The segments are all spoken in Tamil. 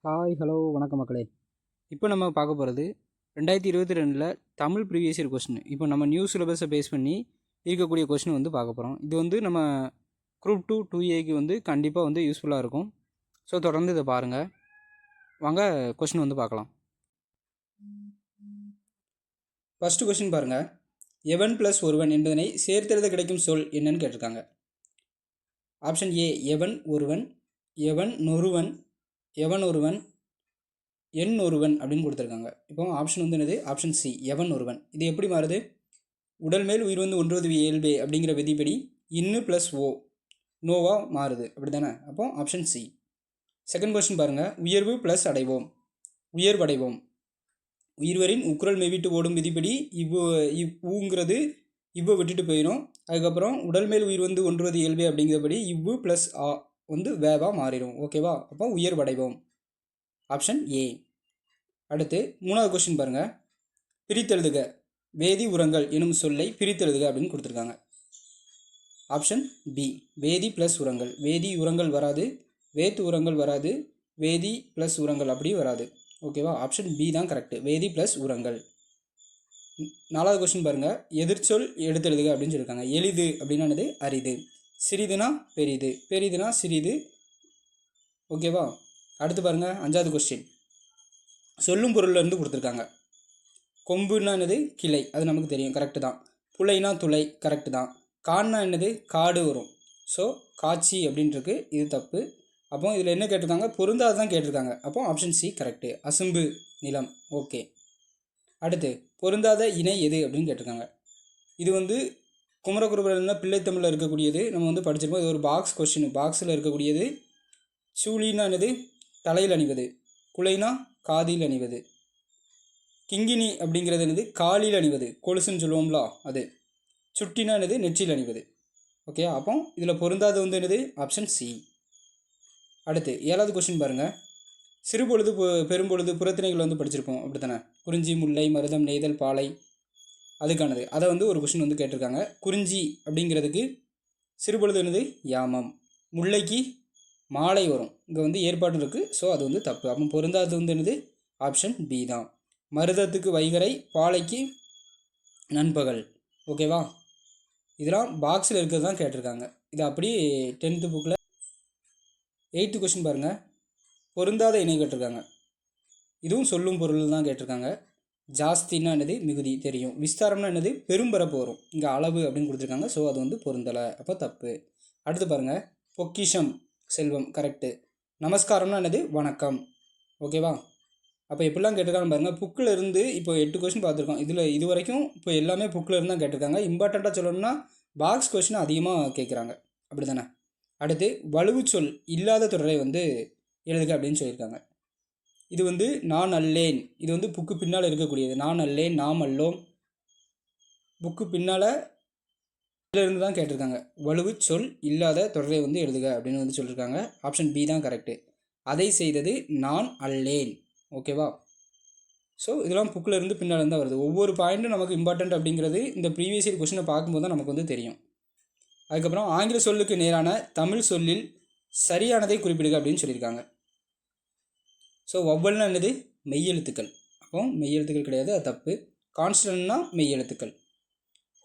ஹாய் ஹலோ வணக்கம் மக்களே. இப்போ நம்ம பார்க்க போகிறது 2022 தமிழ் ப்ரீவியஸ் இயர் கொஸ்டின். இப்போ நம்ம நியூ சிலபஸை பேஸ் பண்ணி இருக்கக்கூடிய கொஸ்டின் வந்து பார்க்க போகிறோம். இது வந்து நம்ம குரூப் 2 2Aக்கு வந்து கண்டிப்பாக வந்து யூஸ்ஃபுல்லாக இருக்கும். ஸோ தொடர்ந்து இதை பாருங்கள். வாங்க கொஸ்டின் வந்து பார்க்கலாம். ஃபஸ்ட்டு கொஸ்டின் பாருங்கள். எவன் ப்ளஸ் ஒருவன் என்பதனை சேர்த்தெழுத கிடைக்கும் சொல் என்னன்னு கேட்டிருக்காங்க. ஆப்ஷன் ஏ எவன் ஒருவன், எவன் நொருவன், எவன் ஒருவன், எண் ஒருவன் அப்படின்னு கொடுத்துருக்காங்க. இப்போ ஆப்ஷன் வந்து என்னது? ஆப்ஷன் சி எவன் ஒருவன். இது எப்படி மாறுது? உடல் மேல் உயிர் வந்து ஒன்றுவது இயல்பே அப்படிங்கிற விதிப்படி இன்னு ப்ளஸ் ஓ நோவா மாறுது, அப்படி தானே? அப்போ ஆப்ஷன் சி. செகண்ட் கொஸ்டின் பாருங்கள். உயர்வு ப்ளஸ் அடைவோம், உயர்வடைவோம். உயிர்வரின் உக்குரல் மெய்விட்டு ஓடும் விதிப்படி ஊங்கிறது இவ்வை விட்டுட்டு போயிடும். அதுக்கப்புறம் உடல் மேல் உயிர் வந்து ஒன்றுவது இயல்பே அப்படிங்கிறபடி இவ்வு ப்ளஸ் ஆ வந்து வேவா மாறிடும். ஓகேவா? அப்போ உயர்வடைவோம். Option A. அடுத்து மூணாவது கொஸ்டின் பாருங்கள். பிரித்தெழுதுக. வேதி உரங்கள் எனும் சொல்லை பிரித்தெழுதுக அப்படின்னு கொடுத்துருக்காங்க. ஆப்ஷன் பி வேதி ப்ளஸ் உரங்கள். வேதி உரங்கள் வராது, வேத்து உரங்கள் வராது, வேதி ப்ளஸ் உரங்கள் அப்படி வராது. ஓகேவா? ஆப்ஷன் பி தான் கரெக்டு, வேதி ப்ளஸ் உரங்கள். நாலாவது கொஸ்டின் பாருங்கள். எதிர்ச்சொல் எடுத்தெழுதுக அப்படின்னு சொல்லியிருக்காங்க. எளிது அப்படின்னானது அரிது, சிறிதுனா பெரிது, பெரிதுனா சிறிது. ஓகேவா? அடுத்து பாருங்கள். அஞ்சாவது கொஸ்டின் சொல்லும் பொருள்லேருந்து கொடுத்துருக்காங்க. கொம்புன்னா என்னது? கிளை, அது நமக்கு தெரியும், கரெக்டு தான். புலைனா துளை, கரெக்டு தான். கான்னா என்னது? காடு வரும். ஸோ காட்சி அப்படின்ட்டுருக்கு, இது தப்பு. அப்போ இதில் என்ன கேட்டிருக்காங்க? பொருந்தாது தான் கேட்டிருக்காங்க. அப்போ ஆப்ஷன் சி கரெக்டு, அசும்பு நிலம். ஓகே. அடுத்து பொருந்தாத இணை எது அப்படின்னு கேட்டிருக்காங்க. இது வந்து குமரகுருபரன் பிள்ளைத்தமிழில் இருக்கக்கூடியது, நம்ம வந்து படிச்சிருப்போம். இது ஒரு பாக்ஸ் கொஸ்டின். பாக்ஸில் இருக்கக்கூடியது. சூழின்னா என்னது? தலையில் அணிவது. குலைனா காதில் அணிவது. கிங்கினி அப்படிங்கிறது என்னது? காலில் அணிவது, கொலுசுன்னு சொல்லுவோம்ல அது. சுட்டினா என்னது? நெற்றியில் அணிவது. ஓகே. அப்போ இதில் பொருந்தாது வந்து என்னது? Option C. அடுத்து ஏழாவது கொஸ்டின் பாருங்கள். சிறுபொழுது பெரும்பொழுது புறத்திணைகள் வந்து படிச்சிருப்போம், அப்படி தானே? குறிஞ்சி, முல்லை, மருதம், நெய்தல், பாலை, அதுக்கானது. அதை வந்து ஒரு கொஸ்டின் வந்து கேட்டிருக்காங்க. குறிஞ்சி அப்படிங்கிறதுக்கு சிறுபொழுது என்னது? யாமம். முல்லைக்கு மாலை வரும், இங்கே வந்து ஏற்பாடு இருக்குது. ஸோ அது வந்து தப்பு. அப்போ பொருந்தாது வந்து என்னது? ஆப்ஷன் பி தான். மருதத்துக்கு வைகரை, பாலைக்கு நண்பகல். ஓகேவா? இதெல்லாம் பாக்ஸில் இருக்கிறது தான் கேட்டிருக்காங்க. இது அப்படி 10th புக்கில் 8th கொஸ்டின் பாருங்கள். பொருந்தாத இணை கேட்டிருக்காங்க. இதுவும் சொல்லும் பொருள் தான் கேட்டிருக்காங்க. ஜாஸ்தின்னா என்னது? மிகுதி, தெரியும். விஸ்தாரம்னா என்னது? பெரும்பரப்பு வரும், இங்கே அளவு அப்படின்னு கொடுத்துருக்காங்க. ஸோ அது வந்து பொருந்தலை, அப்போ தப்பு. அடுத்து பாருங்கள். பொக்கிஷம் செல்வம், கரெக்டு. நமஸ்காரம்னா என்னது? வணக்கம். ஓகேவா? அப்போ எப்படிலாம் கேட்டிருக்காங்க பாருங்கள். புக்கில் இருந்து இப்போ 8 கொஸ்டின் பார்த்துருக்கோம். இதில் இது வரைக்கும் இப்போ எல்லாமே புக்கில் இருந்து தான் கேட்டிருக்காங்க. இம்பார்ட்டண்ட்டாக சொல்லணும்னா பாக்ஸ் கொஸ்டின் அதிகமாக கேட்குறாங்க, அப்படி தானே? அடுத்து வலுவு சொல் இல்லாத தொடரை வந்து எழுதுக அப்படின்னு சொல்லியிருக்காங்க. இது வந்து நான் அல்லேன், இது வந்து புக்கு பின்னால் இருக்கக்கூடியது. நான் அல்லேன், நாம் அல்லோம், புக்கு பின்னால் இருந்து தான் கேட்டிருக்காங்க. வலுவு சொல் இல்லாத தொடரை வந்து எழுதுக அப்படின்னு வந்து சொல்லியிருக்காங்க. ஆப்ஷன் பி தான் கரெக்டு. அதை செய்தது நான் அல்லேன். ஓகேவா? ஸோ இதெல்லாம் புக்கில் இருந்து பின்னால் இருந்தால் வருது. ஒவ்வொரு பாயிண்ட்டும் நமக்கு இம்பார்ட்டண்ட் அப்படிங்கிறது இந்த ப்ரீவியஸ் இயர் கொஸ்டினை பார்க்கும்போது தான் நமக்கு வந்து தெரியும். அதுக்கப்புறம் ஆங்கில சொல்லுக்கு நேரான தமிழ் சொல்லில் சரியானதை குறிப்பிடுக அப்படின்னு சொல்லியிருக்காங்க. ஸோ வவ்வல்னா என்னது? மெய்யெழுத்துக்கள். அப்போ மெய்யெழுத்துக்கள் கிடையாது, அது தப்பு. கான்ஸ்டன்ட்னா மெய்யெழுத்துக்கள்.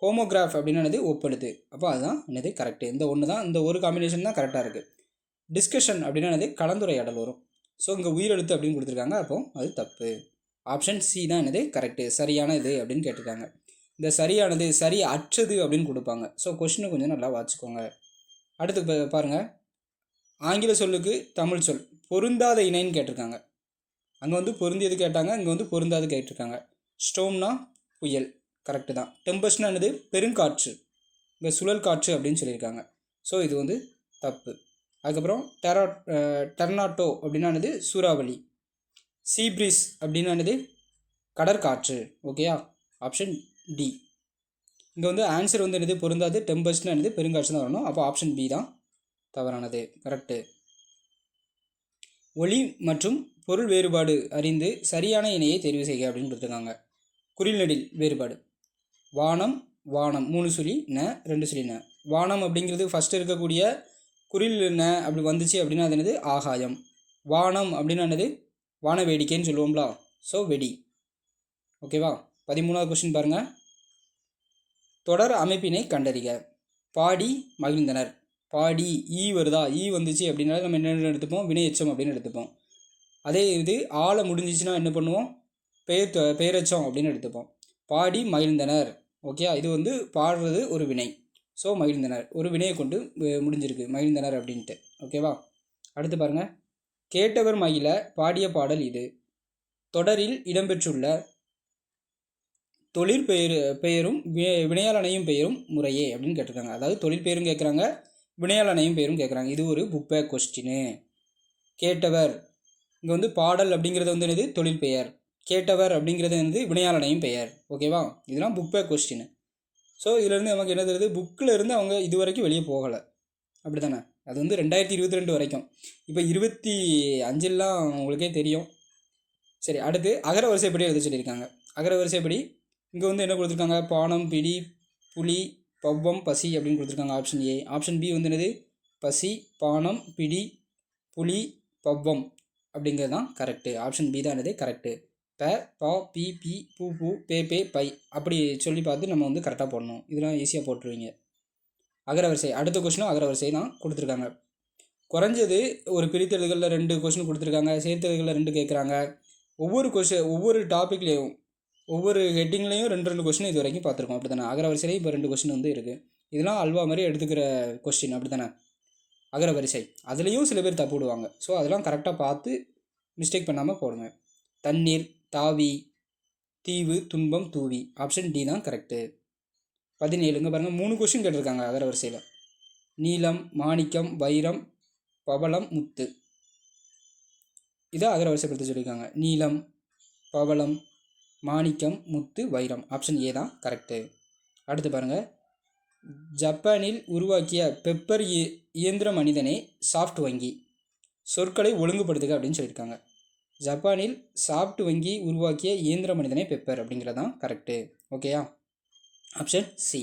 ஹோமோகிராஃப் அப்படின்னா என்னது? ஒப்பெழுத்து. அப்போ அதுதான் என்னது? கரெக்டு. இந்த ஒன்று தான், இந்த ஒரு காம்பினேஷன் தான் கரெக்டாக இருக்குது. டிஸ்கஷன் அப்படின்னா என்னது? கலந்துரையாடல் வரும். ஸோ இங்கே உயிரெழுத்து அப்படின்னு கொடுத்துருக்காங்க. அப்போ அது தப்பு. ஆப்ஷன் சி தான் என்னது? கரெக்டு, சரியான இது அப்படின்னு கேட்டிருக்காங்க. இந்த சரியானது சரி அற்றது அப்படின்னு கொடுப்பாங்க. ஸோ கொஸ்டினை கொஞ்சம் நல்லா வாசிக்கோங்க. அடுத்து பாருங்கள். ஆங்கில சொல்லுக்கு தமிழ் சொல் பொருந்தாத இணைன்னு கேட்டிருக்காங்க. அங்கே வந்து பொருந்தியது கேட்டாங்க, இங்கே வந்து பொருந்தாது கேட்டிருக்காங்க. ஸ்டோம்னா புயல், கரெக்டு தான். டெம்பஸ்ட்னா என்னது? பெருங்காற்று, இங்கே சுழல் காற்று அப்படின்னு சொல்லியிருக்காங்க. ஸோ இது வந்து தப்பு. அதுக்கப்புறம் டெர்னாட்டோ அப்படின்னா என்னது? சூறாவளி. சீப்ரீஸ் அப்படின்னா என்னது? கடற்காற்று. ஓகேயா? Option D. இங்கே வந்து ஆன்சர் வந்து என்னது? பொருந்தாது. டெம்பஸ்ட்னா என்னது? பெருங்காற்று தான் வரணும். அப்போ ஆப்ஷன் பி தான் தவறானது, கரெக்டு. ஒளி மற்றும் பொருள் வேறுபாடு அறிந்து சரியான இணையை தெரிவு செய்க அப்படின்னு கொடுத்துருக்காங்க. குறில்நெடில் வேறுபாடு. வானம், வானம் 3 சுழி ந 2 சுழி ந. வானம் அப்படிங்கிறது ஃபஸ்ட்டு இருக்கக்கூடிய குறில் ந அப்படி வந்துச்சு அப்படின்னா அது என்னது? ஆகாயம். வானம் அப்படின்னா என்னது? வான வேடிக்கைன்னு சொல்லுவோம்ல, ஸோ வெடி. ஓகேவா? 13வது கொஸ்டின் பாருங்கள். தொடர் அமைப்பினை கண்டறிக. பாடி மகிழ்ந்தனர். பாடி ஈ வருதா, ஈ வந்துச்சு அப்படின்னால நம்ம என்ன எடுத்துப்போம், வினை எச்சம் அப்படின்னு எடுத்துப்போம். அதே இது ஆளை முடிஞ்சிச்சுன்னா என்ன பண்ணுவோம், பெயரெச்சம் அப்படின்னு எடுத்துப்போம். பாடி மகிழ்ந்தனர். ஓகே, இது வந்து பாடுறது ஒரு வினை. ஸோ மகிழ்ந்தனர் ஒரு வினையை கொண்டு முடிஞ்சிருக்கு, மகிழ்ந்தனர் அப்படின்ட்டு. ஓகேவா? அடுத்து பாருங்கள். கேட்டவர் மகிழ பாடிய பாடல் இது. தொடரில் இடம்பெற்றுள்ள தொழில் பெயரும் வினையாளனையும் பெயரும் முறையே அப்படின்னு கேட்டிருக்காங்க. அதாவது தொழில் பெயரும் கேட்குறாங்க, வினையாளனையும் பெயரும் கேட்குறாங்க. இது ஒரு புக் பேக் கொஸ்டின். கேட்டவர் இங்கே வந்து பாடல் அப்படிங்கிறது வந்து என்னது, தொழில் பெயர். கேட்டவர் அப்படிங்கிறது வந்து வினையாளனையும் பெயர். ஓகேவா? இதெல்லாம் புக் பேக் கொஸ்டின். ஸோ இதுலேருந்து நமக்கு என்ன தெரியுது, புக்கில் இருந்து அவங்க இது வரைக்கும் வெளியே போகலை, அப்படி தானே? அது வந்து 2022 வரைக்கும். இப்போ 25 உங்களுக்கே தெரியும். சரி, அடுத்து அகர வரிசைப்படி எழுத சொல்லியிருக்காங்க. அகர வரிசைப்படி இங்கே வந்து என்ன கொடுத்துருக்காங்க, பானம், பிடி, புலி, பவ்வம், பசி அப்படின்னு கொடுத்துருக்காங்க. Option A. ஆப்ஷன் பி வந்து என்னது, பசி, பானம், பிடி, புலி, பவ்வம் அப்படிங்கிறது தான் கரெக்டு. ஆப்ஷன் பி தான் என்னது கரெக்டு. ப, பா, பி, பி, பூ, பூ, பே, பே, பை அப்படி சொல்லி பார்த்து நம்ம வந்து கரெக்டாக போடணும். இதெல்லாம் ஈஸியாக போட்டுருவீங்க. அகரவரிசை. அடுத்த கொஸ்டினும் அகரவரிசை தான் கொடுத்துருக்காங்க. குறைஞ்சது ஒரு பிரித்தெழுதுகளில் 2 கொஸ்டின் கொடுத்துருக்காங்க, சேர்த்தெழுதுகளில் 2 கேட்குறாங்க. ஒவ்வொரு டாப்பிக்லேயும் ஒவ்வொரு ஹெட்டிங்லேயும் 2 கொஸ்டின் இது வரைக்கும் பார்த்துருக்கோம், அப்படி தானே? அகரவரிசையிலே இப்போ 2 கொஸ்டின் வந்து இருக்குது. இதெல்லாம் அல்வா மாதிரி எடுத்துக்கிற கொஸ்டின், அப்படி தானே? அகரவரிசை அதுலேயும் சில பேர் தப்பு விடுவாங்க. ஸோ அதெல்லாம் கரெக்டாக பார்த்து மிஸ்டேக் பண்ணாமல் போடுங்க. தண்ணீர், தாவி, தீவு, துன்பம், தூவி. ஆப்ஷன் டி தான் கரெக்டு. 17 இங்கே பாருங்கள், 3 கொஸ்டின் கேட்டிருக்காங்க அகரவரிசையில். நீலம், மாணிக்கம், வைரம், பவளம், முத்து. இதை அகரவரிசைப்படுத்த சொல்லியிருக்காங்க. நீலம், பவளம், மாணிக்கம், முத்து, வைரம். ஆப்ஷன் ஏ தான் கரெக்டு. அடுத்து பாருங்கள். ஜப்பானில் உருவாக்கிய பெப்பர் இயந்திர மனிதனே சாஃப்ட் வங்கி. சொற்களை ஒழுங்குபடுத்துக அப்படின்னு சொல்லியிருக்காங்க. ஜப்பானில் சாஃப்ட் வங்கி உருவாக்கிய இயந்திர மனிதனே பெப்பர் அப்படிங்கிறதான் கரெக்டு. ஓகேயா? Option C.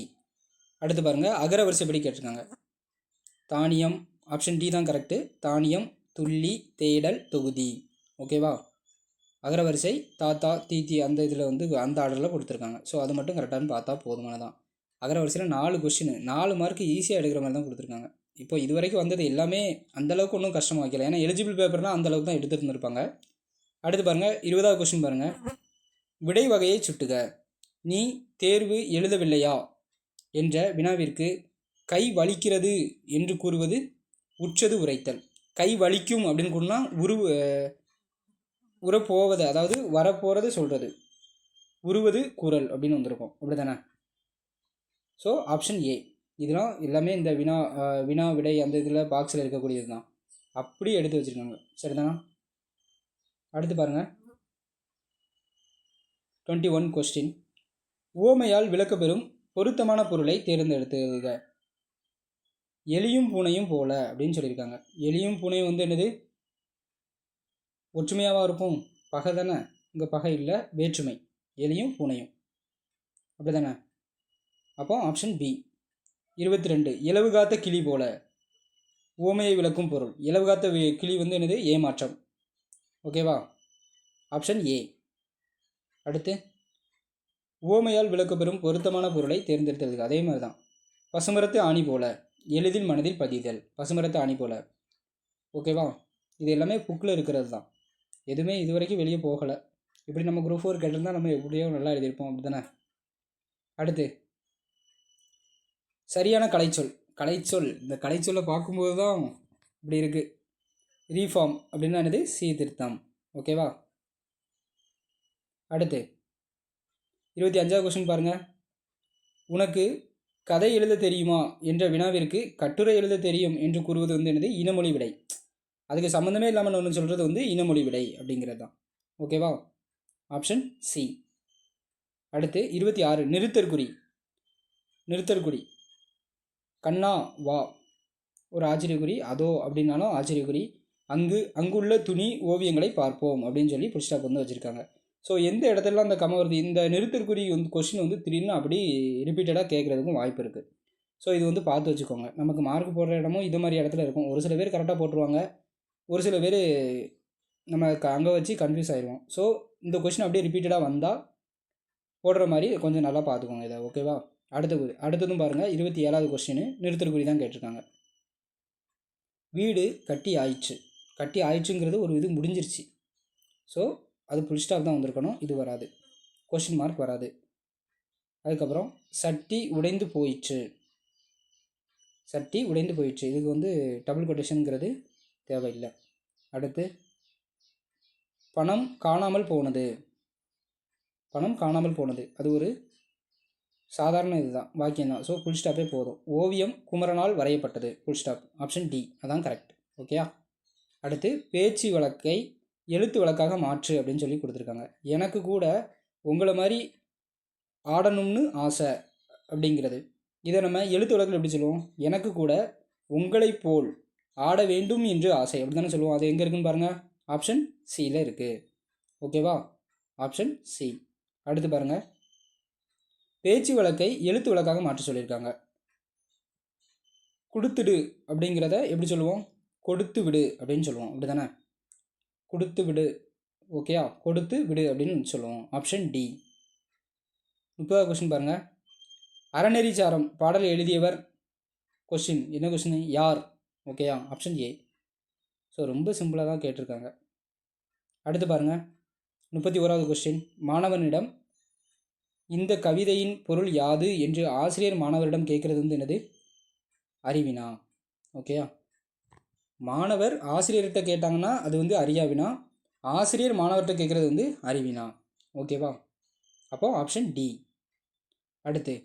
அடுத்து பாருங்கள். அகரவரிசைப்படி கேட்டிருக்காங்க. தானியம். ஆப்ஷன் டி தான் கரெக்டு. தானியம், துள்ளி, தேடல், தொகுதி. ஓகேவா? அகரவரிசை தாத்தா, தீத்தி அந்த இதில் வந்து அந்த ஆர்டரில் கொடுத்துருக்காங்க. ஸோ அது மட்டும் கரெக்டானு பார்த்தா போதுமானதான். அகரவரிசையில் 4 கொஸ்டின், 4 மார்க்கு ஈஸியாக எடுக்கிற மாதிரி தான் கொடுத்துருக்காங்க. இப்போ இது வரைக்கும் வந்தது எல்லாமே அந்தளவுக்கு ஒன்றும் கஷ்டமாக வைக்கல. ஏன்னா எலிஜிபிள் பேப்பர்னால் அந்தளவுக்கு தான் எடுத்துகிட்டு இருந்திருப்பாங்க. அடுத்து பாருங்கள். 20வது கொஸ்டின் பாருங்கள். விடை வகையை சுட்டுக. நீ தேர்வு எழுதவில்லையா என்ற வினாவிற்கு கை வலிக்கிறது என்று கூறுவது உற்றது உரைத்தல். கை வலிக்கும் அப்படின்னு கூறினா உறப்போவது, அதாவது வரப்போகிறது சொல்கிறது. உருவது குரல் அப்படின்னு வந்திருக்கும், அப்படி தானே? So option A. இதெல்லாம் எல்லாமே இந்த வினா விடை அந்த இதில் பாக்ஸில் இருக்கக்கூடியது தான், அப்படி எடுத்து வச்சுருக்காங்க. சரிதானா? அடுத்து பாருங்கள். 21 கொஸ்டின். உவமையால் விளக்கப்பெறும் பொருத்தமான பொருளை தேர்ந்தெடுத்துக. எலியும் பூனையும் போல அப்படின்னு சொல்லியிருக்காங்க. எலியும் பூனையும் வந்து என்னது, ஒற்றுமையாவாக இருக்கும்? பகை தானே. இங்கே பகை இல்லை, வேற்றுமை. எலியும் பூனையும், அப்படி தானே? அப்போ ஆப்ஷன் பி. 22 இலவு காத்த கிளி போல. உவமையை விளக்கும் பொருள். இலவு காத்த கிளி வந்து என்னது, ஏமாற்றம். ஓகேவா? Option A. அடுத்து உவமையால் விளக்கப்பெறும் பொருத்தமான பொருளை தேர்ந்தெடுத்தது. அதே மாதிரி தான். பசுமரத்து ஆணி போல, எளிதில் மனதில் பதிதல். பசுமரத்து ஆணி போல. ஓகேவா? இது எல்லாமே புக்கில் இருக்கிறது தான், எதுவுமே இது வரைக்கும் வெளியே போகலை. இப்படி நம்ம குரூப் 4 கேட்டிருந்தால் நம்ம எப்படியோ நல்லா எழுதியிருப்போம், அப்படி தானே? அடுத்து சரியான கலைச்சொல். கலைச்சொல், இந்த கலைச்சொல்லை பார்க்கும்போது தான் இப்படி இருக்குது. ரீஃபார்ம் அப்படின்னா என்னது, சீர்திருத்தம். ஓகேவா? அடுத்து 25வது கொஸ்டின் பாருங்கள். உனக்கு கதை எழுத தெரியுமா என்ற வினாவிற்கு கட்டுரை எழுத தெரியும் என்று கூறுவது வந்து என்னது, இனமொழி விடை. அதுக்கு சம்மந்தமே இல்லாமல் ஒன்று சொல்கிறது வந்து இனமொழி விடை அப்படிங்கிறது தான். ஓகேவா? Option C. அடுத்து 26 நிறுத்தற்குறி. நிறுத்தற்குறி. கண்ணா வா ஒரு ஆச்சரியக்குறி, அதோ அப்படின்னாலும் ஆச்சரியக்குறி. அங்குள்ள துணி ஓவியங்களை பார்ப்போம் அப்படின்னு சொல்லி புல் ஸ்டாப் வந்து வச்சுருக்காங்க. ஸோ எந்த இடத்துலலாம் அந்த கம வருது, இந்த நிறுத்தற்குறி வந்து கொஸ்டின் வந்து திடீர்னு அப்படி ரிப்பீட்டடாக கேட்குறதுக்கும் வாய்ப்பு இருக்குது. ஸோ இது வந்து பார்த்து வச்சுக்கோங்க. நமக்கு மார்க் போடுற இடமும் இது மாதிரி இடத்துல இருக்கும். ஒரு சில பேர் கரெக்டாக போட்டுருவாங்க, ஒரு சில பேர் நம்ம அங்கே வச்சு கன்ஃபியூஸ் ஆயிடுவோம். ஸோ இந்த கொஷின் அப்படியே ரிப்பீட்டடாக வந்தால் போடுற மாதிரி கொஞ்சம் நல்லா பார்த்துக்கோங்க இதை. ஓகேவா? அடுத்ததும் பாருங்கள், 27வது கொஸ்டின் நிறுத்தற்குறி தான் கேட்டிருக்காங்க. வீடு கட்டி ஆயிடுச்சு. கட்டி ஆயிடுச்சுங்கிறது ஒரு இது முடிஞ்சிருச்சு. ஸோ அது ஃபுல் ஸ்டாப் தான் வந்திருக்கணும். இது வராது, கொஸ்டின் மார்க் வராது. அதுக்கப்புறம் சட்டி உடைந்து போயிடுச்சு. சட்டி உடைந்து போயிடுச்சு, இதுக்கு வந்து டபுள் கொட்டேஷனுங்கிறது தேவையில்லை. அடுத்து பணம் காணாமல் போனது. பணம் காணாமல் போனது அது ஒரு சாதாரண இதுதான், வாக்கியம் தான். ஸோ ஃபுல் ஸ்டாப்பே போதும். ஓவியம் குமரனால் வரையப்பட்டது. Full stop. ஆப்ஷன் டி அதான் கரெக்ட். ஓகேயா? அடுத்து பேச்சு வழக்கை எழுத்து வழக்காக மாற்று அப்படின்னு சொல்லி கொடுத்துருக்காங்க. எனக்கு கூட உங்களை மாதிரி ஆடணும்னு ஆசை அப்படிங்கிறது, இதை நம்ம எழுத்து வழக்கில் எப்படி சொல்லுவோம்? எனக்கு கூட உங்களை போல் ஆட வேண்டும் என்று ஆசை அப்படி தானே சொல்லுவோம். அது எங்கே இருக்குன்னு பாருங்கள், ஆப்ஷன் சியில் இருக்குது. ஓகேவா? Option C. அடுத்து பாருங்கள், பேச்சு வழக்கை எழுத்து வழக்காக மாற்ற சொல்லியிருக்காங்க. கொடுத்துடு அப்படிங்கிறத எப்படி சொல்லுவோம்? கொடுத்து விடு அப்படின்னு சொல்லுவோம். அப்படி தானே? கொடுத்து விடு. ஓகேயா? கொடுத்து விடு அப்படின்னு சொல்லுவோம். Option D. 30வது கொஸ்டின் பாருங்கள், அறநெறிச்சாரம் பாடல் எழுதியவர். கொஸ்டின் என்ன கொஸ்டின்? யார்? ஓகேயா? Option A. ஸோ ரொம்ப சிம்பிளாக தான் கேட்டிருக்காங்க. அடுத்து பாருங்கள், 31வது கொஸ்டின், மாணவனிடம் இந்த கவிதையின் பொருள் யாது என்று ஆசிரியர் மாணவரிடம் கேட்குறது வந்து என்னது? அறிவினா. ஓகேயா? மாணவர் ஆசிரியர்கிட்ட கேட்டாங்கன்னா அது வந்து அறியாவினா, ஆசிரியர் மாணவர்கிட்ட கேட்குறது வந்து அறிவினா. ஓகேவா? அப்போ ஆப்ஷன் டி. அடுத்து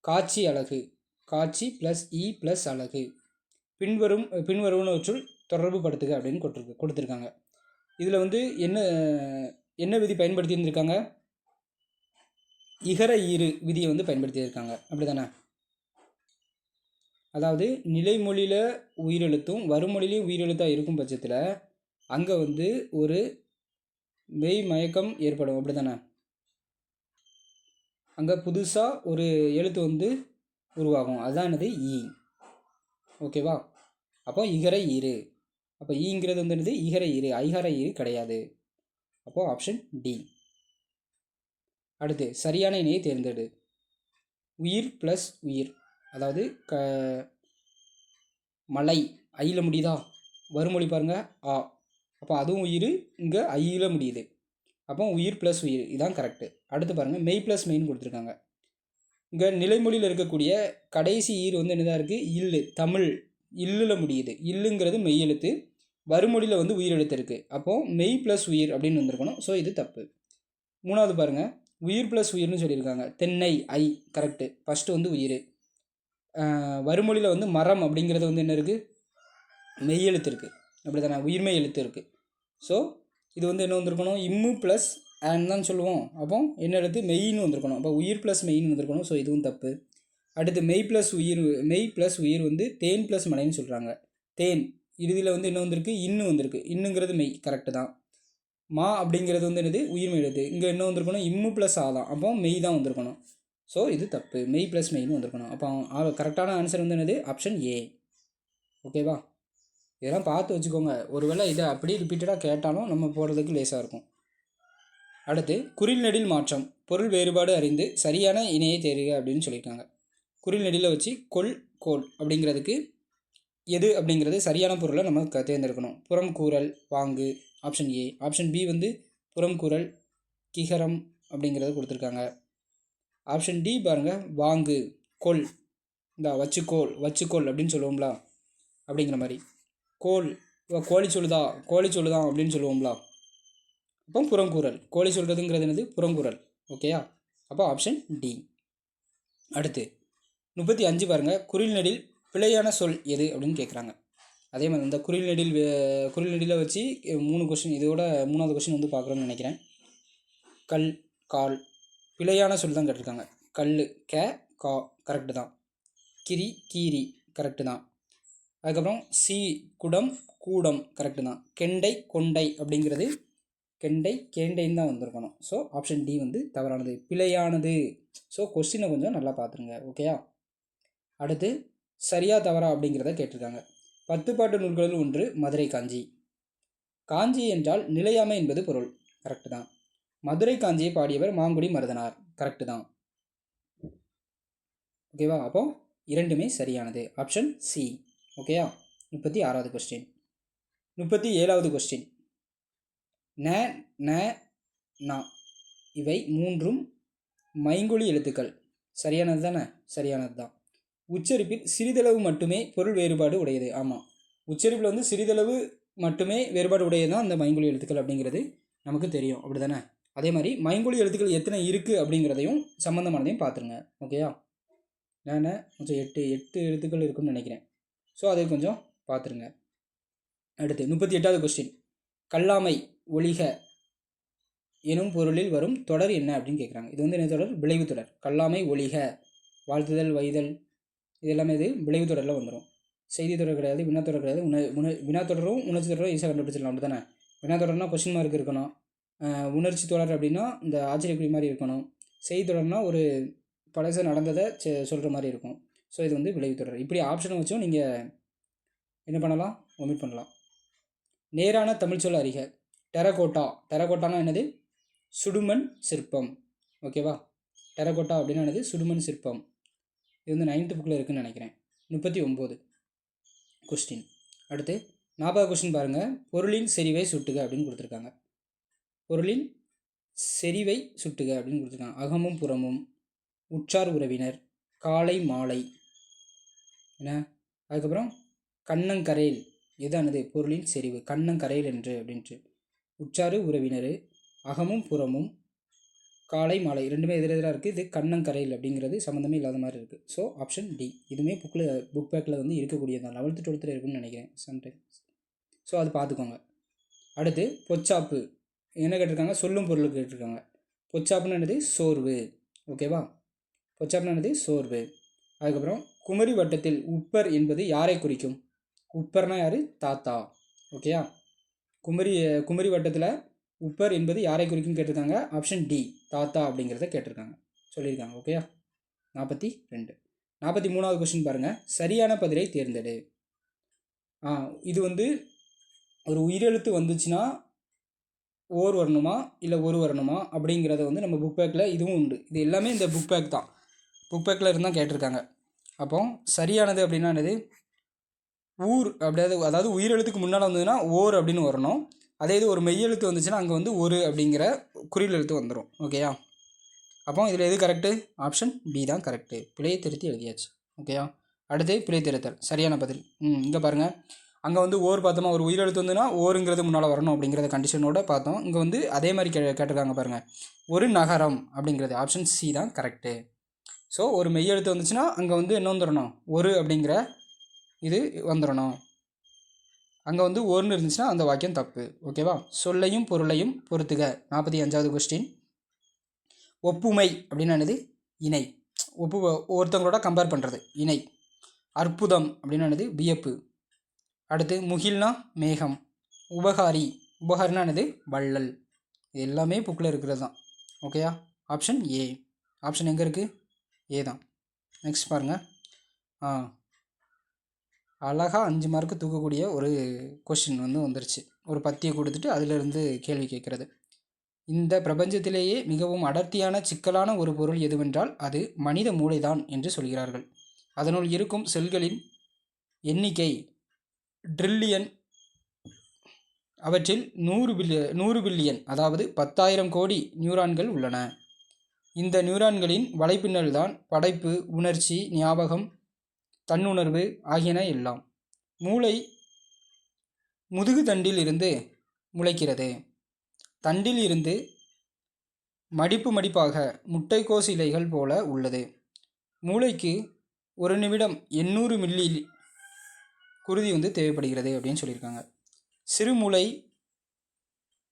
காட்சி அழகு. காட்சி ப்ளஸ் இ ப்ளஸ் அழகு பின்வருவனவற்றுள் தொடர்பு படுத்துக அப்படின்னு கொடுத்துருக்காங்க. இதில் வந்து என்ன விதி பயன்படுத்தி இருந்திருக்காங்க? இகர ஈறு விதியை வந்து பயன்படுத்தியிருக்காங்க. அப்படி தானே? அதாவது நிலைமொழியில் உயிரெழுத்தும் வறுமொழியிலையும் உயிரெழுத்தாக இருக்கும் பட்சத்தில் அங்கே வந்து ஒரு மெய் மயக்கம் ஏற்படும். அப்படி தானே? அங்கே புதுசாக ஒரு எழுத்து வந்து உருவாகும். அதுதான் என்னது? ஈ. ஓகேவா? அப்போ இகர ஈறு. அப்போ ஈங்கிறது வந்து என்னது? இகர ஈறு. ஐகர ஈறு கிடையாது. அப்போது ஆப்ஷன் டி. அடுத்து சரியான இணையை தேர்ந்தெடு. உயிர் ப்ளஸ் உயிர், அதாவது மலை ஐயில் முடியுதா? வறுமொழி பாருங்கள் ஆ. அப்போ அதுவும் உயிர், இங்கே ஐயில் முடியுது. அப்போ உயிர் ப்ளஸ் உயிர், இதுதான் கரெக்டு. அடுத்து பாருங்கள், மெய் ப்ளஸ் மெயின் கொடுத்துருக்காங்க. இங்கே நிலைமொழியில் இருக்கக்கூடிய கடைசி ஈர் வந்து என்னதான் இருக்குது? இல்லு. தமிழ் இல்லில் முடியுது. இல்லுங்கிறது மெய் எழுத்து, வறுமொழியில் வந்து உயிர் எழுத்து இருக்குது. அப்போது மெய் ப்ளஸ் உயிர் அப்படின்னு வந்திருக்கணும். ஸோ இது தப்பு. 3வது பாருங்கள், உயிர் ப்ளஸ் உயிர்னு சொல்லியிருக்காங்க. தென்னை ஐ கரெக்டு. ஃபஸ்ட்டு வந்து உயிர். வறுமொழியில் வந்து மரம் அப்படிங்கிறது வந்து என்ன இருக்குது? மெய் எழுத்து இருக்குது. அப்படி தானே? உயிர்மெய் எழுத்து இருக்குது. ஸோ இது வந்து என்ன வந்திருக்கணும்? இம்மு ப்ளஸ் ஆன் தான் சொல்லுவோம். அப்போ என்ன எழுத்து? மெயின்னு வந்திருக்கணும். அப்போ உயிர் ப்ளஸ் மெயின்னு வந்திருக்கணும். ஸோ இதுவும் தப்பு. அடுத்து மெய் ப்ளஸ் உயிர் வந்து தேன் ப்ளஸ் மலைன்னு சொல்கிறாங்க. தேன் இறுதியில் வந்து என்ன வந்திருக்கு? இன்னு வந்திருக்கு. இன்னுங்கிறது மெய் கரெக்டு தான். மா அப்படிங்கிறது வந்து என்னது? உயிர்மெய் எழுத்து. இங்கே என்ன வந்திருக்கணும்? இம்மு ப்ளஸ் ஆ தான். அப்போ மெய் தான் வந்திருக்கணும். ஸோ இது தப்பு. மெய் ப்ளஸ் மெயின்னு வந்திருக்கணும். அப்போ கரெக்டான ஆன்சர் வந்து என்னது? Option A. ஓகேவா? இதெல்லாம் பார்த்து வச்சுக்கோங்க. ஒருவேளை இதை அப்படியே ரிப்பீட்டடாக கேட்டாலும் நம்ம போடுறதுக்கு லேசாக இருக்கும். அடுத்து குறில் நெடில் மாற்றம். பொருள் வேறுபாடு அறிந்து சரியான இணையை தேர்க அப்படின்னு சொல்லியிருக்காங்க. குறில் நெடில வச்சு கொல் கோல் அப்படிங்கிறதுக்கு எது அப்படிங்கிறது சரியான பொருளை நம்ம தேர்ந்தெடுக்கணும். புறம் கூறல் வாங்கு, ஆப்ஷன் ஏ. ஆப்ஷன் பி வந்து புறம் கூறல் கிகரம் அப்படிங்கிறத கொடுத்துருக்காங்க. ஆப்ஷன் டி பாருங்கள், வாங்கு கொல், இந்த வச்சுக்கோல் அப்படின்னு சொல்லுவோம்ல, அப்படிங்கிற மாதிரி. கோல் கோழி சொல்லுதான் அப்படின்னு சொல்லுவோம்ல, அப்போ புறங்கூறல். கோழி சொல்கிறதுங்கிறது என்னது? புறங்கூறல். ஓகேயா? அப்போ ஆப்ஷன் டி. அடுத்து 35 பாருங்கள், குறில் நெடில் பிழையான சொல் எது அப்படின்னு கேட்குறாங்க. அதே மாதிரி இந்த குறில் நெடியில் வச்சு 3 கொஸ்டின், இதோட 3வது கொஸ்டின் வந்து பார்க்குறோன்னு நினைக்கிறேன். கல் கால் பிழையான சொல் தான் கேட்டிருக்காங்க. கல் கா கரெக்டு தான். கிரி கீரி கரெக்டு தான். அதுக்கப்புறம் குடம் கூடம் கரெக்டு தான். கெண்டை கொண்டை அப்படிங்கிறது கேண்டைன்னு தான் வந்திருக்கணும். ஸோ ஆப்ஷன் டி வந்து தவறானது, பிழையானது. ஸோ கொஸ்டினை கொஞ்சம் நல்லா பார்த்துருங்க. ஓகேயா? அடுத்து சரியா தவறா அப்படிங்கிறத கேட்டிருக்காங்க. 10 பாட்டு நூல்களில் ஒன்று மதுரை காஞ்சி. காஞ்சி என்றால் நிலையாமை என்பது பொருள். கரெக்டு தான். மதுரை காஞ்சியை பாடியவர் மாங்குடி மருதனார். கரெக்டு தான். ஓகேவா? அப்போ இரண்டுமே சரியானது. Option C. ஓகேயா? 36வது கொஸ்டின். 37வது கொஸ்டின். ந ந நா இவை மூன்றும் மைங்கொலி எழுத்துக்கள். சரியானது தானே? சரியானது தான். உச்சரிப்பில் சிறிதளவு மட்டுமே பொருள் வேறுபாடு உடையது. ஆமாம், உச்சரிப்பில் வந்து சிறிதளவு மட்டுமே வேறுபாடு உடையது தான் அந்த மைங்கொலி எழுத்துக்கள் அப்படிங்கிறது நமக்கு தெரியும். அப்படி தானே? அதே மாதிரி மைங்கொலி எழுத்துக்கள் எத்தனை இருக்குது அப்படிங்கிறதையும் சம்மந்தமானதையும் பார்த்துருங்க. ஓகேயா? நான் கொஞ்சம் 8 எழுத்துக்கள் இருக்குன்னு நினைக்கிறேன். ஸோ அதை கொஞ்சம் பார்த்துருங்க. அடுத்து 38வது கொஸ்டின். கல்லாமை ஒளிக எனும் பொருளில் வரும் தொடர் என்ன அப்படின்னு கேட்குறாங்க. இது வந்து என்ன தொடர்? விளைவு தொடர். கல்லாமை ஒளிக, வாழ்த்துதல், வைதல், இது எல்லாமே இது விளைவு தொடரில் வந்துடும். செய்தி தொடர் கிடையாது, வினா தொடர் கிடையாது. வினா தொடரும் உணர்ச்சி தொடரும் ஈஸியாக கண்டுபிடிச்சிடலாம். அப்படி தானே? வினா தொடர்னா கொஸ்டின் மார்க் இருக்கணும். உணர்ச்சி தொடர் அப்படின்னா இந்த ஆச்சரியக்குறி மாதிரி இருக்கணும். செய்தி தொடர்னா ஒரு பழச நடந்ததை சொல்கிற மாதிரி இருக்கும். ஸோ இது வந்து விளைவு தொடர். இப்படி ஆப்ஷனை வச்சும் நீங்கள் என்ன பண்ணலாம்? ஒமிட் பண்ணலாம். நேரான தமிழ் சொல் அறிக. டெரகோட்டா. டெரகோட்டானா என்னது? சுடுமண் சிற்பம். ஓகேவா? டெரகோட்டா அப்படின்னா என்னது? சுடுமண் சிற்பம். இது வந்து 9th புக்கில் இருக்குதுன்னு நினைக்கிறேன். 39 கொஸ்டின். அடுத்து 40வது கொஸ்டின் பாருங்கள். பொருளின் செறிவை சுட்டுக அப்படின்னு கொடுத்துருக்காங்க. பொருளின் செறிவை சுட்டுக அப்படின்னு கொடுத்துருக்காங்க. அகமும் புறமும், உற்றார் உறவினர், காலை மாலை, என்ன அதுக்கப்புறம் கண்ணங்கரையில். எதானது? பொருளின் செறிவு. கண்ணங்கரையில் என்று அப்படின்ட்டு. உற்றாறு உறவினர், அகமும் புறமும், காலை மாலை ரெண்டுமே எதிரெதிராக இருக்குது. இது கண்ணங்கரையில் அப்படிங்கிறது சம்மந்தமே இல்லாத மாதிரி இருக்குது. So option D. இதுவுமே புக் பேக்கில் வந்து இருக்கக்கூடியது தான். 11th 12th இருக்குன்னு நினைக்கிறேன் சம்டைம்ஸ். ஸோ அது பார்த்துக்கோங்க. அடுத்து பொச்சாப்பு. என்ன கேட்டிருக்காங்க? சொல்லும் பொருளுக்கு கேட்டிருக்காங்க. பொச்சாப்புன்னு என்னது? சோர்வு. ஓகேவா? பொச்சாப்புன்னு என்னது? சோர்வு. அதுக்கப்புறம் குமரி வட்டத்தில் உப்பர் என்பது யாரை குறிக்கும்? உப்பர்னா யார்? தாத்தா. ஓகேயா? குமரி வட்டத்தில் உப்பர் என்பது யாரை குறிக்கும் கேட்டிருக்காங்க. ஆப்ஷன் டி, தாத்தா அப்படிங்கிறத கேட்டிருக்காங்க, சொல்லியிருக்காங்க. ஓகேயா? 42. 43வது கொஸ்டின் பாருங்கள். சரியான பதிலை தேர்ந்தெடு. இது வந்து ஒரு உயிரெழுத்து வந்துச்சுன்னா ஓர் வரணுமா இல்லை ஒரு வரணுமா அப்படிங்கிறத வந்து நம்ம புக் பேக்கில் இதுவும் உண்டு. இது எல்லாமே இந்த புக் பேக் தான். புக் பேக்கில் இருந்தால் கேட்டிருக்காங்க. அப்போ சரியானது அப்படின்னா என்னது? ஊர் அப்படியாவது, அதாவது உயிரெழுத்துக்கு முன்னால் வந்ததுன்னா ஓர் அப்படின்னு வரணும். அதே இது ஒரு மெய்யெழுத்து வந்துச்சுன்னா அங்கே வந்து ஒரு அப்படிங்கிற குறில் எழுத்து வந்துடும். ஓகேயா? அப்போ இதில் எது கரெக்டு? ஆப்ஷன் பி தான் கரெக்டு. பிழையை திருத்தி எழுதியாச்சு. ஓகேயா? அடுத்து பிழை திருத்தல். சரியான பதில். இங்கே பாருங்கள். அங்கே வந்து ஓர் பார்த்தோமா, ஒரு உயிரெழுத்து வந்துன்னா ஓருங்கிறது முன்னால் வரணும் அப்படிங்கிறத கண்டிஷனோட பார்த்தோம். இங்கே வந்து அதே மாதிரி கேட்டிருக்காங்க பாருங்கள். ஒரு நகரம் அப்படிங்கிறது. ஆப்ஷன் சி தான் கரெக்டு. ஸோ ஒரு மெய்யெழுத்து வந்துச்சுன்னா அங்கே வந்து என்ன வந்துடணும்? ஒரு அப்படிங்கிற இது வந்துடணும். அங்கே வந்து ஒன்று இருந்துச்சுன்னா அந்த வாக்கியம் தப்பு. ஓகேவா? சொல்லையும் பொருளையும் பொறுத்துக. 45வது கொஸ்டின். ஒப்புமை அப்படின்னா என்னது? இணை. ஒருத்தவங்களோட கம்பேர் பண்ணுறது, இணை. அற்புதம் அப்படின்னா என்னது? வியப்பு. அடுத்து முகில்னா மேகம். உபகாரி. உபகாரினா என்னது? வள்ளல். இது எல்லாமே புக்கில் இருக்கிறது தான். ஓகேயா? Option A. ஆப்ஷன் எங்கே இருக்குது? ஏ தான். நெக்ஸ்ட் பாருங்கள். அழகாக 5 மார்க்கு தூக்கக்கூடிய ஒரு கொஷின் வந்து வந்துருச்சு. ஒரு பத்தியை கொடுத்துட்டு அதிலிருந்து கேள்வி கேட்குறது. இந்த பிரபஞ்சத்திலேயே மிகவும் அடர்த்தியான சிக்கலான ஒரு பொருள் எதுவென்றால் அது மனித மூளைதான் என்று சொல்கிறார்கள். அதனுள் இருக்கும் செல்களின் எண்ணிக்கை ட்ரில்லியன். அவற்றில் 100 பில்லியன், அதாவது 10,000 கோடி நியூரான்கள் உள்ளன. இந்த நியூரான்களின் வலைப்பின்னல் தான் படைப்பு, உணர்ச்சி, ஞாபகம், தன்னுணர்வு ஆகியன எல்லாம். மூளை முதுகு தண்டில் இருந்து முளைக்கிறது. தண்டில் இருந்து மடிப்பாக முட்டைக்கோஸ் இலைகள் போல உள்ளது. மூளைக்கு ஒரு நிமிடம் 800 மில்லி குருதி வந்து தேவைப்படுகிறது அப்படின்னு சொல்லியிருக்காங்க.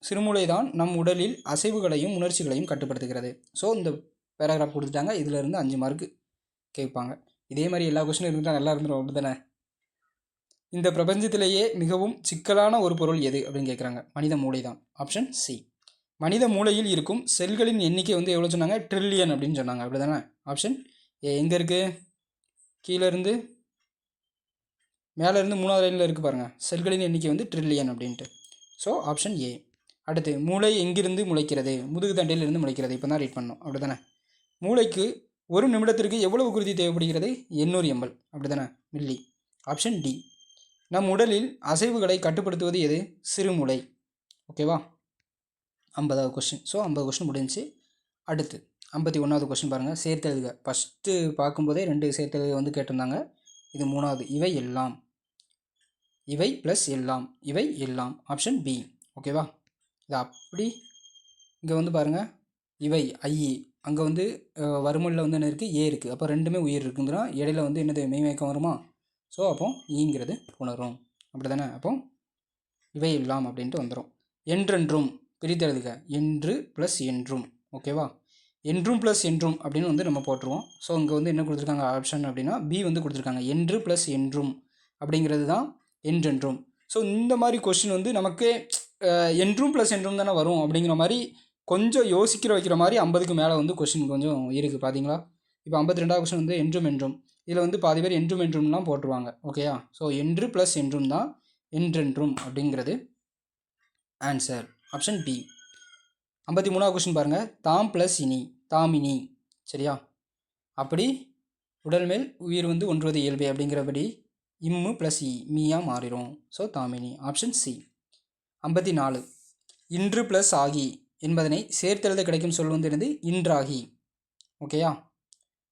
சிறுமூளை தான் நம் உடலில் அசைவுகளையும் உணர்ச்சிகளையும் கட்டுப்படுத்துகிறது. ஸோ இந்த பேராகிராஃப் கொடுத்துட்டாங்க. இதிலிருந்து 5 மார்க்கு கேட்பாங்க. இதே மாதிரி எல்லா கொஸ்டினும் இருந்தால் நல்லா இருந்துடும். அப்படி தானே? இந்த பிரபஞ்சத்திலேயே மிகவும் சிக்கலான ஒரு பொருள் எது அப்படின்னு கேட்குறாங்க. மனித மூளை தான். Option C. மனித மூளையில் இருக்கும் செல்களின் எண்ணிக்கை வந்து எவ்வளோ சொன்னாங்க? ட்ரில்லியன் அப்படின்னு சொன்னாங்க. அப்படி தானே? Option A. எங்கே இருக்குது? கீழேருந்து மேலேருந்து 3வது லைனில் இருக்குது பாருங்கள். செல்களின் எண்ணிக்கை வந்து ட்ரில்லியன் அப்படின்ட்டு. So option A. அடுத்து மூளை எங்கிருந்து முளைக்கிறது? முதுகு தண்டிலிருந்து முளைக்கிறது. இப்போ தான் ரீட் பண்ணோம் அப்படி தானே? மூளைக்கு ஒரு நிமிடத்திற்கு எவ்வளவு குருதி தேவைப்படுகிறது? 800 ml அப்படி தானே மில்லி. Option D. நம் உடலில் அசைவுகளை கட்டுப்படுத்துவது எது? சிறுமூளை. ஓகேவா? 50வது கொஸ்டின். ஸோ 50 கொஸ்டின் முடிஞ்சிச்சு. அடுத்து 51வது கொஸ்டின் பாருங்கள். சேர்த்தெழுதுக. ஃபஸ்ட்டு பார்க்கும்போதே 2 சேர்த்தெழுதுக வந்து கேட்டிருந்தாங்க. இது 3வது. இவை எல்லாம். இவை ப்ளஸ் எல்லாம். இவை எல்லாம். Option B. ஓகேவா? இது அப்படி இங்கே வந்து பாருங்கள். இவை ஐ. அங்கே வந்து வறுமொழியில் வந்து என்ன இருக்குது? ஏ இருக்குது. அப்போ ரெண்டுமே உயிர் இருக்குதுன்னா இடையில வந்து என்னது மெய்மயக்கம் வருமா? ஸோ அப்போ ஈங்கிறது உணரும். அப்படி தானே? அப்போ இவை எல்லாம் அப்படின்ட்டு வந்துடும். என்றென்றும் பிரித்தெழுதுக. என்று ப்ளஸ் என்றும். ஓகேவா? என்றும் ப்ளஸ் என்றும் அப்படின்னு வந்து நம்ம போட்டுருவோம். ஸோ இங்கே வந்து என்ன கொடுத்துருக்காங்க ஆப்ஷன் அப்படின்னா பி வந்து கொடுத்துருக்காங்க. என்று ப்ளஸ் என்றும் அப்படிங்கிறது தான் என்றென்றும். ஸோ இந்த மாதிரி கொஸ்டின் வந்து நமக்கு என்றும் ப்ளஸ் என்றும் தானே வரும் அப்படிங்கிற மாதிரி கொஞ்சம் யோசிக்கிற வைக்கிற மாதிரி 50க்கு மேலே வந்து கொஸ்டின் கொஞ்சம் இருக்குது பார்த்தீங்களா? இப்போ 52வது கொஸ்டின் வந்து என்றும் என்றும். இதில் வந்து பாதி பேர் என்றும் என்றும்லாம் போட்டுருவாங்க. ஓகேயா? ஸோ என்று ப்ளஸ் என்றும் தான் என்றென்றும் அப்படிங்கிறது ஆன்சர். Option B. 53வது கொஸ்டின் பாருங்கள். தாம் ப்ளஸ் இனி. தாமினி. சரியா? அப்படி உடல் மேல் உயிர் வந்து ஒன்றுவது இயல்பு அப்படிங்கிறபடி இம்மு ப்ளஸ் இ மீயா மாறிடும். ஸோ தாமினி. Option C. 54. இன்று ப்ளஸ் ஆகி என்பதனை சேர்த்தெழுத கிடைக்கும் சொல் வந்து என்னது? இன்றாகி. ஓகேயா?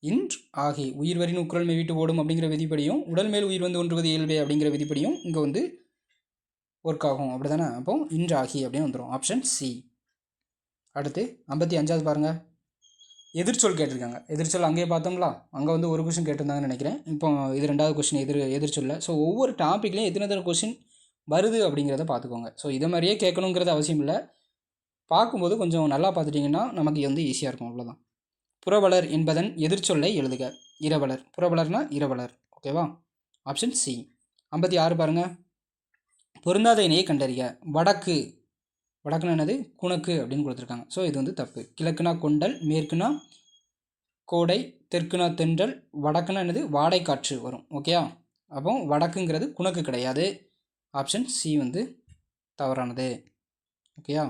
இன்று ஆகி. உயிர் வரின் உக்குரல் மெய்விட்டு ஓடும் அப்படிங்கிற விதிப்படியும் உடல் மேல் உயிர் வந்து ஒன்றுவது இயல்பே அப்படிங்கிற விதிப்படியும் இங்கே வந்து ஒர்க் ஆகும். அப்படி தானே? அப்போ இன்றாகி அப்படின்னு வந்துடும். Option C. அடுத்து 55வது பாருங்கள். எதிர்ச்சொல் கேட்டிருக்காங்க. எதிர்ச்சொல் அங்கேயே பார்த்தோம்ங்களா? அங்கே வந்து ஒரு கொஸ்டின் கேட்டிருந்தாங்கன்னு நினைக்கிறேன். இப்போ இது 2வது கொஸ்டின் எதிர்ச்சொல்ல. ஸோ ஒவ்வொரு டாப்பிக்லேயும் எத்தனை கொஸ்டின் வருது அப்படிங்கிறத பார்த்துக்கோங்க. ஸோ இதை மாதிரியே கேட்கணுங்கிறது அவசியம் இல்லை. பார்க்கும்போது கொஞ்சம் நல்லா பார்த்துட்டிங்கன்னா நமக்கு வந்து ஈஸியாக இருக்கும். அவ்வளோதான். புரவலர் என்பதன் எதிர்ச்சொல்லை எழுதுக. இரவலர். புரவலர்னா இரவலர். ஓகேவா? Option C. 56 பாருங்கள். பொருந்தாத இணையை கண்டறிக. வடக்கு. வடக்குனா என்னது? குணக்கு அப்படின்னு கொடுத்துருக்காங்க. ஸோ இது வந்து தப்பு. கிழக்குனா கொண்டல், மேற்குனா கோடை, தெற்குனா தென்றல், வடக்குனா என்னது? வாடை காற்று வரும். ஓகேயா? அப்போ வடக்குங்கிறது குணக்கு கிடையாது. ஆப்ஷன் சி வந்து தவறானது. ஓகேயா?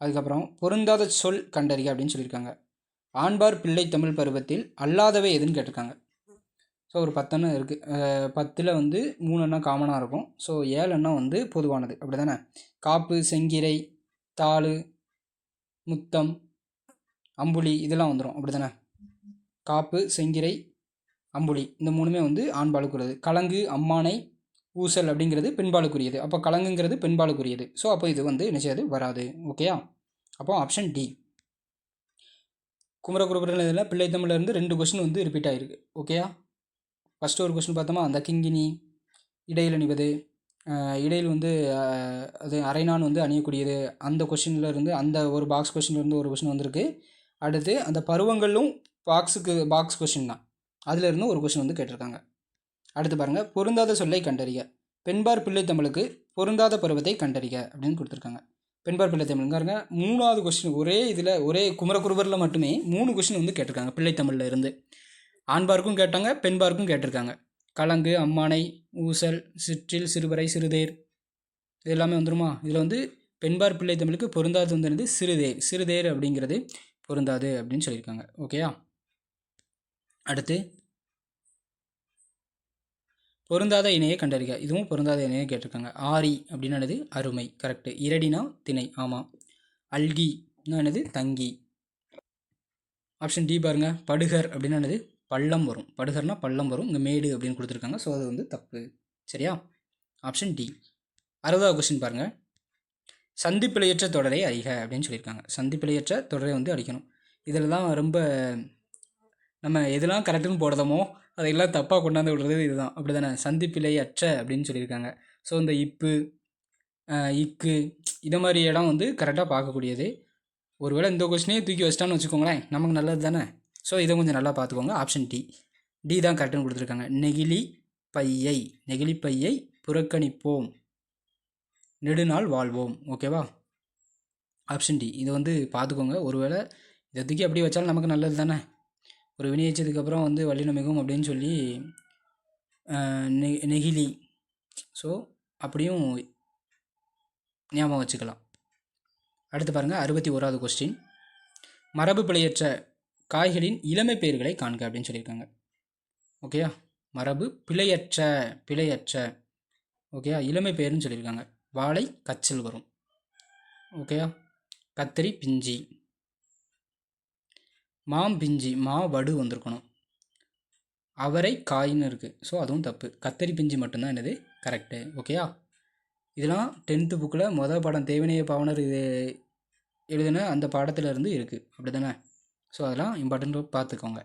அதுக்கப்புறம் பொருந்தாத சொல் கண்டறிக அப்படின்னு சொல்லியிருக்காங்க. ஆண்பார் பிள்ளை தமிழ் பருவத்தில் அல்லாதவை எதுன்னு கேட்டிருக்காங்க. ஸோ ஒரு 10 எண்ணம் இருக்குது. 10ல் வந்து 3 எண்ணம் காமனாக இருக்கும். ஸோ 7 எண்ணம் வந்து பொதுவானது. அப்படி தானே? காப்பு, செங்கிரை, தாள், முத்தம், அம்புலி இதெல்லாம் வந்துடும். அப்படி தானே? காப்பு, செங்கிரை, அம்புலி இந்த 3மே வந்து ஆண்பாலுக்குரியது. கலங்கு, அம்மானை, ஊசல் அப்படிங்கிறது பெண்பாலுக்குரியது. அப்போ கலங்குங்கிறது பெண்பாலுக்குரியது. ஸோ அப்போ இது வந்து என்ன செய்யாது? வராது. ஓகேயா? அப்போ ஆப்ஷன் டி. குமரகுருபரன் இதில் பிள்ளை தமிழ்லேருந்து 2 கொஸ்டின் வந்து ரிப்பீட் ஆகிருக்கு. ஓகேயா? ஃபஸ்ட்டு ஒரு கொஸ்டின் பார்த்தோமா? அந்த கிங்கினி இடையில் அணிவது, இடையில் வந்து அது அரைநான் வந்து அணியக்கூடியது. அந்த கொஸ்டினில் இருந்து அந்த ஒரு பாக்ஸ் கொஸ்டின்லேருந்து ஒரு கொஸ்டின் வந்திருக்கு. அடுத்து அந்த பருவங்களும் பாக்ஸ் கொஸ்டின் தான். அதிலிருந்து ஒரு கொஸ்டின் வந்து கேட்டிருக்காங்க. அடுத்து பாருங்கள். பொருந்தாத சொல்லை கண்டறிக. பெண்பார் பிள்ளை தமிழுக்கு பொருந்தாத பருவத்தை கண்டறிக அப்படின்னு கொடுத்துருக்காங்க. பெண்பார் பிள்ளை தமிழ்ங்காருங்க 3வது கொஸ்டின் ஒரே குமரகுருபரில் மட்டுமே 3 கொஸ்டின் வந்து கேட்டிருக்காங்க பிள்ளை தமிழில் இருந்து. ஆண்பாருக்கும் கேட்டாங்க, பெண்பாருக்கும் கேட்டிருக்காங்க. கலங்கு, அம்மானை, ஊசல், சிற்றில், சிறுவரை, சிறுதேர் இது எல்லாமே வந்துடுமா? இதில் வந்து பெண்பார் பிள்ளை தமிழுக்கு பொருந்தாது வந்து சிறுதேர். சிறுதேர் அப்படிங்கிறது பொருந்தாது அப்படின்னு சொல்லியிருக்காங்க. ஓகேயா? அடுத்து பொருந்தாத இணையை கண்டறிக. இதுவும் பொருந்தாத இணையை கேட்டிருக்காங்க. ஆரி அப்படின்னா என்னது? அருமை. கரெக்டு. இரடினா திணை. ஆமாம். அல்கி என்னது? தங்கி. ஆப்ஷன் டி பாருங்கள். படுகர் அப்படின்னா என்னது? பள்ளம் வரும். படுகர்னா பள்ளம் வரும். இங்கே மேடு அப்படின்னு கொடுத்துருக்காங்க. ஸோ அது வந்து தப்பு. சரியா? Option D. 60வது கொஸ்டின் பாருங்கள். சந்திப்பிழையற்ற தொடரை அறிக அப்படின்னு சொல்லியிருக்காங்க. சந்திப்பிழையற்ற தொடரை வந்து அடிக்கணும். இதில் தான் ரொம்ப நம்ம எதெல்லாம் கரெக்டுன்னு போடுறோமோ அதையெல்லாம் தப்பாக கொண்டாந்து விடுறது இதுதான். அப்படி தானே? சந்திப்பிழையற்ற அப்படின்னு சொல்லியிருக்காங்க. ஸோ இந்த இப்பு, இக்கு இதை மாதிரி இடம் வந்து கரெக்டாக பார்க்கக்கூடியது. ஒருவேளை இந்த கொஸ்டினே தூக்கி வச்சிட்டான்னு வச்சுக்கோங்களேன், நமக்கு நல்லது தானே? ஸோ இதை கொஞ்சம் நல்லா பார்த்துக்கோங்க. ஆப்ஷன் டி தான் கரெக்டுன்னு கொடுத்துருக்காங்க. நெகிழி பையை. நெகிழி பையை புறக்கணிப்போம், நெடுநாள் வாழ்வோம். ஓகேவா? Option D. இதை வந்து பார்த்துக்கோங்க. ஒருவேளை இதை தூக்கி அப்படியே வச்சாலும் நமக்கு நல்லது தானே? ஒரு வினை வச்சதுக்கப்புறம் வந்து வல்லினமிகும் அப்படின்னு சொல்லி நெகிழி. ஸோ அப்படியும் ஞாபகம் வச்சுக்கலாம். அடுத்து பாருங்கள் 61வது கொஸ்டின். மரபு பிழையற்ற காய்களின் இளமை பெயர்களை காண்க அப்படின்னு சொல்லியிருக்காங்க. ஓகேயா, மரபு பிழையற்ற ஓகேயா இளமை பெயர்னு சொல்லியிருக்காங்க. வாழை கச்சல் வரும். ஓகேயா, கத்திரி பிஞ்சி, மாம்பிஞ்சி வடு வந்திருக்கணும். அவரை காயின்னு இருக்குது, ஸோ அதுவும் தப்பு. கத்திரி பிஞ்சி மட்டும்தான் என்னது கரெக்டு. ஓகேயா, இதெல்லாம் 10th புக்கில் மொதல் பாடம் தேவினைய பாவனர் இது எழுதுன அந்த பாடத்தில் இருந்து இருக்குது, அப்படி தானே? ஸோ அதெல்லாம் இம்பார்ட்டண்ட்டாக பார்த்துக்கோங்க.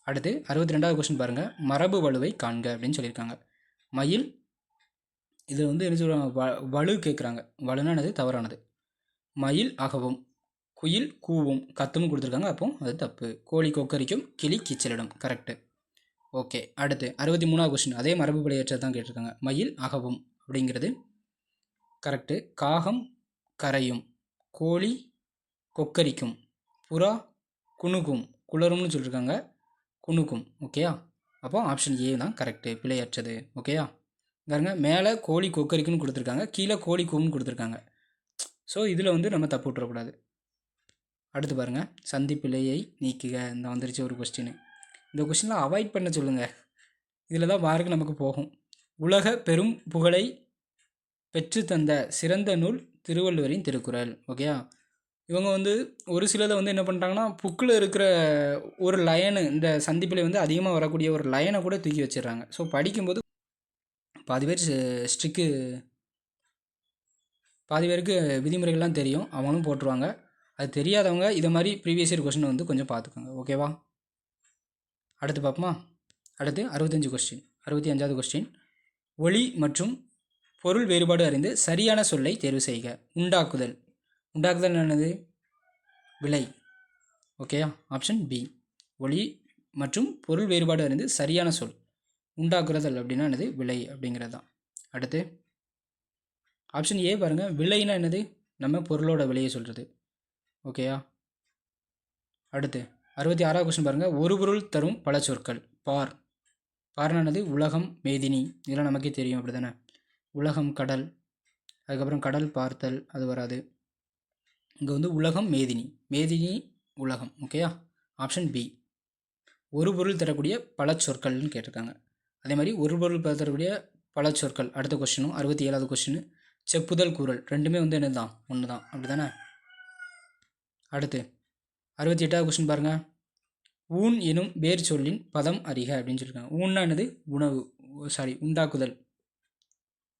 அடுத்து 62வது கொஸ்டின் பாருங்கள். மரபு வலுவை காண்க அப்படின்னு சொல்லியிருக்காங்க. மயில், இது வந்து என்ன சொல்லுவாங்க, வலு கேட்குறாங்க. வலுனானது தவறானது. மயில் அகவும், குயில் கூவும், கத்தும் கொடுத்துருக்காங்க, அப்போ அது தப்பு. கோழி கொக்கரிக்கும், கிளி கீச்சலிடும், கரெக்டு. ஓகே, அடுத்து 63வது கொஸ்டின். அதே மரபு பிழையற்ற தான் கேட்டிருக்காங்க. மயில் அகவும் அப்படிங்கிறது கரெக்டு. காகம் கரையும், கோழி கொக்கரிக்கும், புறா குணுகும், குளரும்னு சொல்லியிருக்காங்க, குணுக்கும். ஓகேயா, அப்போ ஆப்ஷன் ஏ தான் கரெக்டு, பிழையற்றது. ஓகேயா, பாருங்க, மேலே கோழி கொக்கரிக்குன்னு கொடுத்துருக்காங்க, கீழே கோழி கூம்னு கொடுத்துருக்காங்க. ஸோ இதில் வந்து நம்ம தப்பு விட்டுறக்கூடாது. அடுத்து பாருங்கள், சந்தி பிழையை நீக்குக. இந்த வந்துருச்சு ஒரு கொஸ்டின். இந்த கொஸ்டின்லாம் அவாய்ட் பண்ண சொல்லுங்கள், இதில் தான் மார்க் நமக்கு போகும். உலக பெரும் புகழை பெற்று தந்த சிறந்த நூல் திருவள்ளுவரின் திருக்குறள். ஓகேயா, இவங்க வந்து ஒரு சிலதை வந்து என்ன பண்ணுறாங்கன்னா, புக்கில் இருக்கிற ஒரு லைனு, இந்த சந்திப்பில் வந்து அதிகமாக வரக்கூடிய ஒரு லைனை கூட தூக்கி வச்சிடுறாங்க. ஸோ படிக்கும்போது பாதி பேருக்கு விதிமுறைகள்லாம் தெரியும், அவங்களும் போட்டுருவாங்க. அது தெரியாதவங்க இதை மாதிரி ப்ரீவியஸ் இயர் கொஸ்டின் வந்து கொஞ்சம் பார்த்துக்கோங்க. ஓகேவா, அடுத்து பார்ப்போமா? அடுத்து 65வது கொஸ்டின். ஒளி மற்றும் பொருள் வேறுபாடு அறிந்து சரியான சொல்லை தேர்வு செய்க. உண்டாக்குதல் என்னது? விலை. ஓகேயா, ஆப்ஷன் பி. ஒளி மற்றும் பொருள் வேறுபாடு அறிந்து சரியான சொல். உண்டாக்குறதல் அப்படின்னா என்னது? விலை அப்படிங்கிறது தான். அடுத்து ஆப்ஷன் ஏ பாருங்கள். விலைன்னா என்னது? நம்ம பொருளோட விலையை சொல்கிறது. ஓகேயா, அடுத்து 66வது கொஸ்டின் பாருங்கள். ஒரு பொருள் தரும் பல சொற்கள். பார்னானது உலகம், மேதினி, இதெல்லாம் நமக்கே தெரியும், அப்படி தானே? உலகம் கடல், அதுக்கப்புறம் கடல் பார்த்தல், அது வராது. இங்கே வந்து உலகம் மேதினி உலகம். ஓகேயா, ஆப்ஷன் பி. ஒரு பொருள் தரக்கூடிய பல சொற்கள்னு கேட்டிருக்காங்க. அதே மாதிரி ஒரு பொருள் தரக்கூடிய பல சொற்கள். அடுத்த கொஸ்டினும் 67வது கொஸ்டின். செப்புதல் கூறல் ரெண்டுமே வந்து என்னது தான்? ஒன்று தான், அப்படி தானே? அடுத்து 68வது கொஸ்டின் பாருங்கள். ஊன் எனும் வேர் சொல்லின் பதம் அறிக அப்படின்னு சொல்லியிருக்காங்க. ஊன்னா என்னது? உணவு, உண்டாக்குதல்,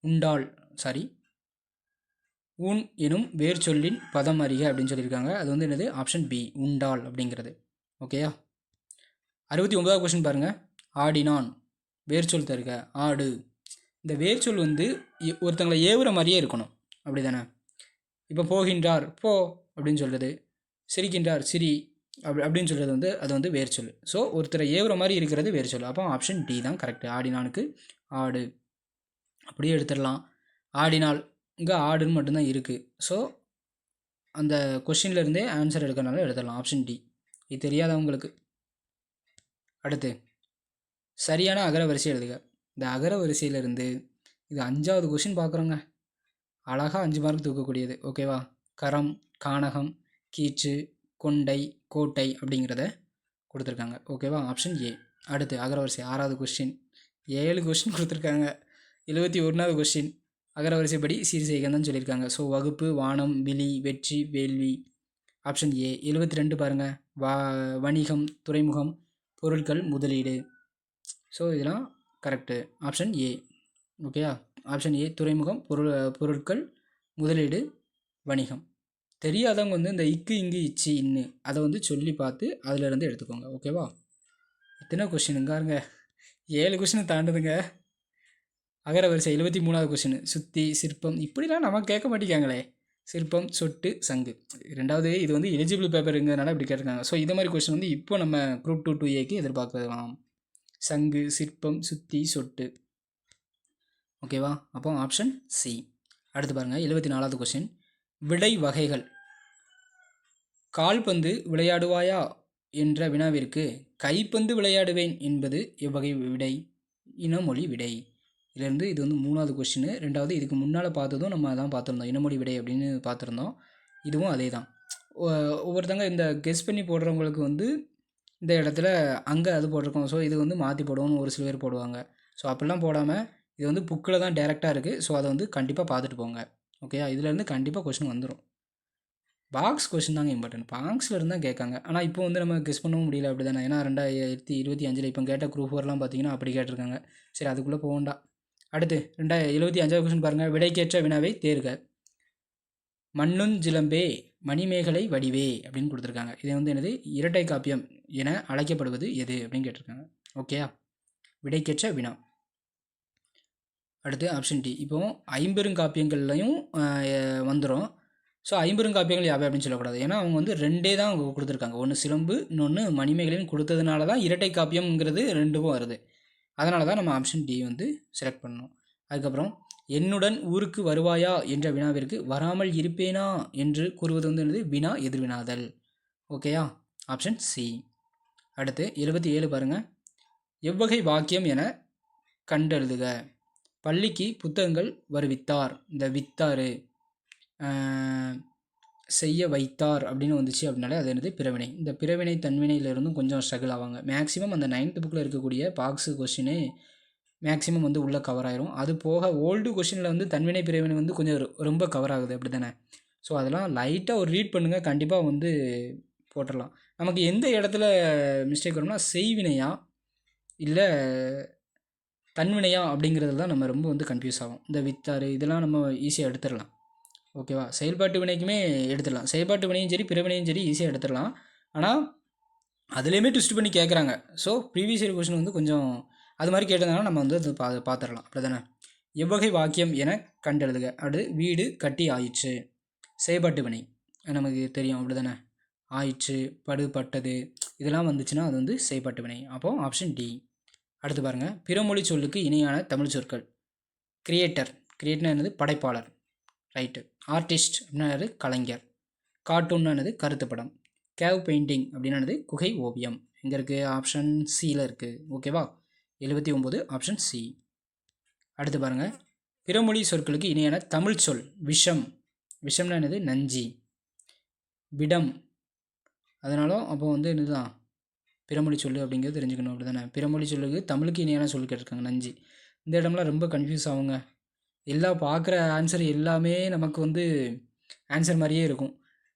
உண்டாள். ஊன் எனும் வேர் சொல்லின் பதம் அறிக அப்படின்னு சொல்லியிருக்காங்க. அது வந்து என்னது? ஆப்ஷன் பி, உண்டாள் அப்படிங்கிறது. ஓகேயா, 69வது கொஸ்டின் பாருங்கள். ஆடினான், வேர் சொல் தருக. ஆடு. இந்த வேர் சொல் வந்து ஒருத்தங்களை ஏவுற மாதிரியே இருக்கணும், அப்படி தானே? இப்போ போகின்றார், போ அப்படின்னு சொல்கிறது. சிரிக்கின்றார், சிரி அப்படின்னு சொல்கிறது வந்து அது வந்து வேர் சொல். ஸோ ஒருத்தரை ஏவுற மாதிரி இருக்கிறது வேர் சொல். அப்போ ஆப்ஷன் டி தான் கரெக்டு. ஆடினானுக்கு ஆடு அப்படியே எடுத்துடலாம். ஆடினால் இங்கே ஆடுன்னு மட்டும்தான் இருக்குது. ஸோ அந்த கொஸ்டின்லேருந்தே ஆன்சர் எடுக்கிறனால எடுத்துடலாம், ஆப்ஷன் டி. இது தெரியாதவங்களுக்கு. அடுத்து சரியான அகரவரிசை எழுதுக. இந்த அகரவரிசையிலேருந்து இது 5வது கொஸ்டின் பார்க்குறோங்க. அழகாக 5 மார்க் தூக்கக்கூடியது. ஓகேவா, கரம், கானகம், கீச்சு, கொண்டை, கோட்டை அப்படிங்கிறத கொடுத்துருக்காங்க. ஓகேவா, ஆப்ஷன் ஏ. அடுத்து அகரவரிசை 6வது கொஸ்டின். 7 கொஸ்டின் கொடுத்துருக்காங்க. 71வது கொஸ்டின். அகரவரிசைப்படி சீர் செய்கன்னு தான் சொல்லியிருக்காங்க. ஸோ வகுப்பு, வானம், விழி, வெற்றி, வேள்வி, ஆப்ஷன் ஏ. 72 பாருங்கள். வணிகம், துறைமுகம், பொருட்கள், முதலீடு. ஸோ இதெல்லாம் கரெக்டு, ஆப்ஷன் ஏ. ஓகேயா, ஆப்ஷன் ஏ துறைமுகம், பொருட்கள், முதலீடு, வணிகம். தெரியாதவங்க வந்து இந்த இக்கு, இங்கு, இச்சி, இன்னு அதை வந்து சொல்லி பார்த்து அதிலேருந்து எடுத்துக்கோங்க. ஓகேவா, இத்தனை கொஸ்டினுங்காருங்க, 7 கொஸ்டின் தாண்டுதுங்க. அகரவரிசை 73வது கொஸ்டின். சுத்தி, சிற்பம், இப்படிலாம் நம்ம கேட்க மாட்டேங்காங்களே. சிற்பம், சொட்டு, சங்கு. 2வது இது வந்து எலிஜிபிள் பேப்பருங்கிறதுனால இப்படி கேட்டிருக்காங்க. ஸோ இது மாதிரி கொஸ்டின் வந்து இப்போ நம்ம குரூப் 2 2Aக்கு எதிர்பார்க்கலாம். சங்கு, சிற்பம், சுத்தி, சொட்டு. ஓகேவா, அப்போ ஆப்ஷன் சி. அடுத்து பாருங்கள் 74வது கொஸ்டின். விடை வகைகள். கால்பந்து விளையாடுவாயா என்ற வினாவிற்கு கைப்பந்து விளையாடுவேன் என்பது எவ்வகை விடை? இனமொழி விடை. இதுலேருந்து இது வந்து 3வது கொஷின். 2வது இதுக்கு முன்னால் பார்த்ததும் நம்ம அதான் பார்த்துருந்தோம், இனமொழி விடை அப்படின்னு பார்த்துருந்தோம். இதுவும் அதே தான். ஒவ்வொருத்தங்க இந்த கெஸ் பண்ணி போடுறவங்களுக்கு வந்து இந்த இடத்துல அங்கே அது போட்டிருக்கோம், ஸோ இது வந்து மாற்றி போடுவோம்னு ஒரு சில பேர் போடுவாங்க. ஸோ அப்படிலாம் போடாமல் இது வந்து புக்கில் தான் டேரெக்டாக இருக்குது. ஸோ அதை வந்து கண்டிப்பாக பார்த்துட்டு போங்க. ஓகேயா? இதுலேருந்து கண்டிப்பாக கொஷின் வந்துடும். பாக்ஸ் கொஷின் தாங்க இம்பார்ட்டன்ட். பாக்ஸில் இருந்தால் கேட்காங்க. ஆனால் இப்போ வந்து நம்ம கெஸ் பண்ணவும் முடியல, அப்படி தானே? ஏன்னா 2025 இப்போ கேட்ட குரூப் 4லாம் பார்த்தீங்கன்னா அப்படி கேட்டிருக்காங்க. சரி, அதுக்குள்ளே போகண்டா. அடுத்து 2075 கொஷின் பாருங்கள். விடைக்கேற்ற வினாவை தேர்க. மண்ணுஞ்சிலம்பே மணிமேகலை வடிவே அப்படின்னு கொடுத்துருக்காங்க. இது வந்து என்னது? இரட்டை காப்பியம் என அழைக்கப்படுவது எது அப்படின்னு கேட்டிருக்காங்க. ஓகேயா? விடைக்கேற்ற வினா. அடுத்து ஆப்ஷன் டி. இப்போ ஐம்பெருங்காப்பியங்கள்லையும் வந்துடும். ஸோ ஐம்பெருங்காப்பியங்கள் யாவை அப்படின்னு சொல்லக்கூடாது. ஏன்னா அவங்க வந்து 2 தான் கொடுத்துருக்காங்க. ஒன்று சிலம்பு, இன்னொன்று மணிமேகலைன்னு கொடுத்ததுனால தான் இரட்டை காப்பியம்ங்கிறது 2க்கும் வருது. அதனால தான் நம்ம ஆப்ஷன் டி வந்து செலக்ட் பண்ணணும். அதுக்கப்புறம் என்னுடன் ஊருக்கு வருவாயா என்ற வினாவிற்கு வராமல் இருப்பேனா என்று கூறுவது வந்து என்னது? வினா எதிர்வினாதல். ஓகேயா? Option C. அடுத்து 77 பாருங்கள். எவ்வகை வாக்கியம் என கண்டெழுதுக. பள்ளிக்கு புத்தகங்கள் வருவித்தார். இந்த வித்தார், செய்ய வைத்தார் அப்படின்னு வந்துச்சு அப்படின்னாலே அது என்னது? பிறவினை. இந்த பிறவினை தன்வினையிலிருந்தும் கொஞ்சம் ஸ்ட்ரகிள் ஆவாங்க. மேக்ஸிமம் அந்த 9th புக்கில் இருக்கக்கூடிய பாக்ஸு கொஷினு மேக்ஸிமம் வந்து உள்ளே கவர் ஆயிரும். அது போக ஓல்டு கொஷினில் வந்து தன்வினை பிறவினை வந்து கொஞ்சம் ரொம்ப கவர் ஆகுது, அப்படி தானே? ஸோ அதெல்லாம் லைட்டாக ஒரு ரீட் பண்ணுங்கள், கண்டிப்பாக வந்து போட்டுடலாம். நமக்கு எந்த இடத்துல மிஸ்டேக் வரும்னா செய்வினையா இல்லை தன்வினையா அப்படிங்கிறது தான் நம்ம ரொம்ப வந்து கன்ஃபியூஸ் ஆகும். இந்த வித்தாறு இதெல்லாம் நம்ம ஈஸியாக எடுத்துடலாம். ஓகேவா? செயல்பாட்டு வினைக்குமே எடுத்துடலாம். செயல்பாட்டு வினையும் சரி பிறவினையும் சரி ஈஸியாக எடுத்துடலாம். ஆனால் அதுலேயுமே ட்விஸ்ட் பண்ணி கேட்குறாங்க. ஸோ ப்ரீவியஸ் இயர் கொஷின் வந்து கொஞ்சம் அது மாதிரி கேட்டதுனால நம்ம வந்து அது பார்த்துடலாம், அப்படி தானே? எவ்வகை வாக்கியம் என கண்டெழுதுக. அடுத்து வீடு கட்டி ஆயிற்று. செயல்பாட்டு வினை நமக்கு தெரியும், அப்படி தானே? ஆயிற்று, பட்டது இதெல்லாம் வந்துச்சுன்னா அது வந்து செயல்பாட்டு வினை. அப்போது ஆப்ஷன் டி. அடுத்து பாருங்கள். பிறமொழி சொல்லுக்கு இணையான தமிழ் சொற்கள். கிரியேட்டர். கிரியேட்டர்னா என்னது? படைப்பாளர். ரைட்டு. ஆர்டிஸ்ட் அப்படின்னா கலைஞர். கார்ட்டூன்னானது கருத்து படம். கேவ் பெயிண்டிங் அப்படின்னானது குகை ஓவியம். இங்கே இருக்குது? ஆப்ஷன் சியில் இருக்குது. ஓகேவா? 79 ஆப்ஷன் சி. அடுத்து பாருங்கள். பிறமொழி சொற்களுக்கு இணையான தமிழ் சொல். விஷம். விஷம்னா என்னது? நஞ்சி. விடம். அதனாலும் அப்போ வந்து என்னதுதான் பிறமொழி சொல்லு அப்படிங்கிறது தெரிஞ்சுக்கணும், அப்படி தானே? பிறமொழி சொல்லுக்கு தமிழுக்கு இணையான சொல் கேட்டிருக்காங்க, நஞ்சி. இந்த இடம்லாம் ரொம்ப கன்ஃபியூஸ் ஆகுங்க. எல்லாம் பார்க்குற ஆன்சர் எல்லாமே நமக்கு வந்து ஆன்சர் மாதிரியே இருக்கும்.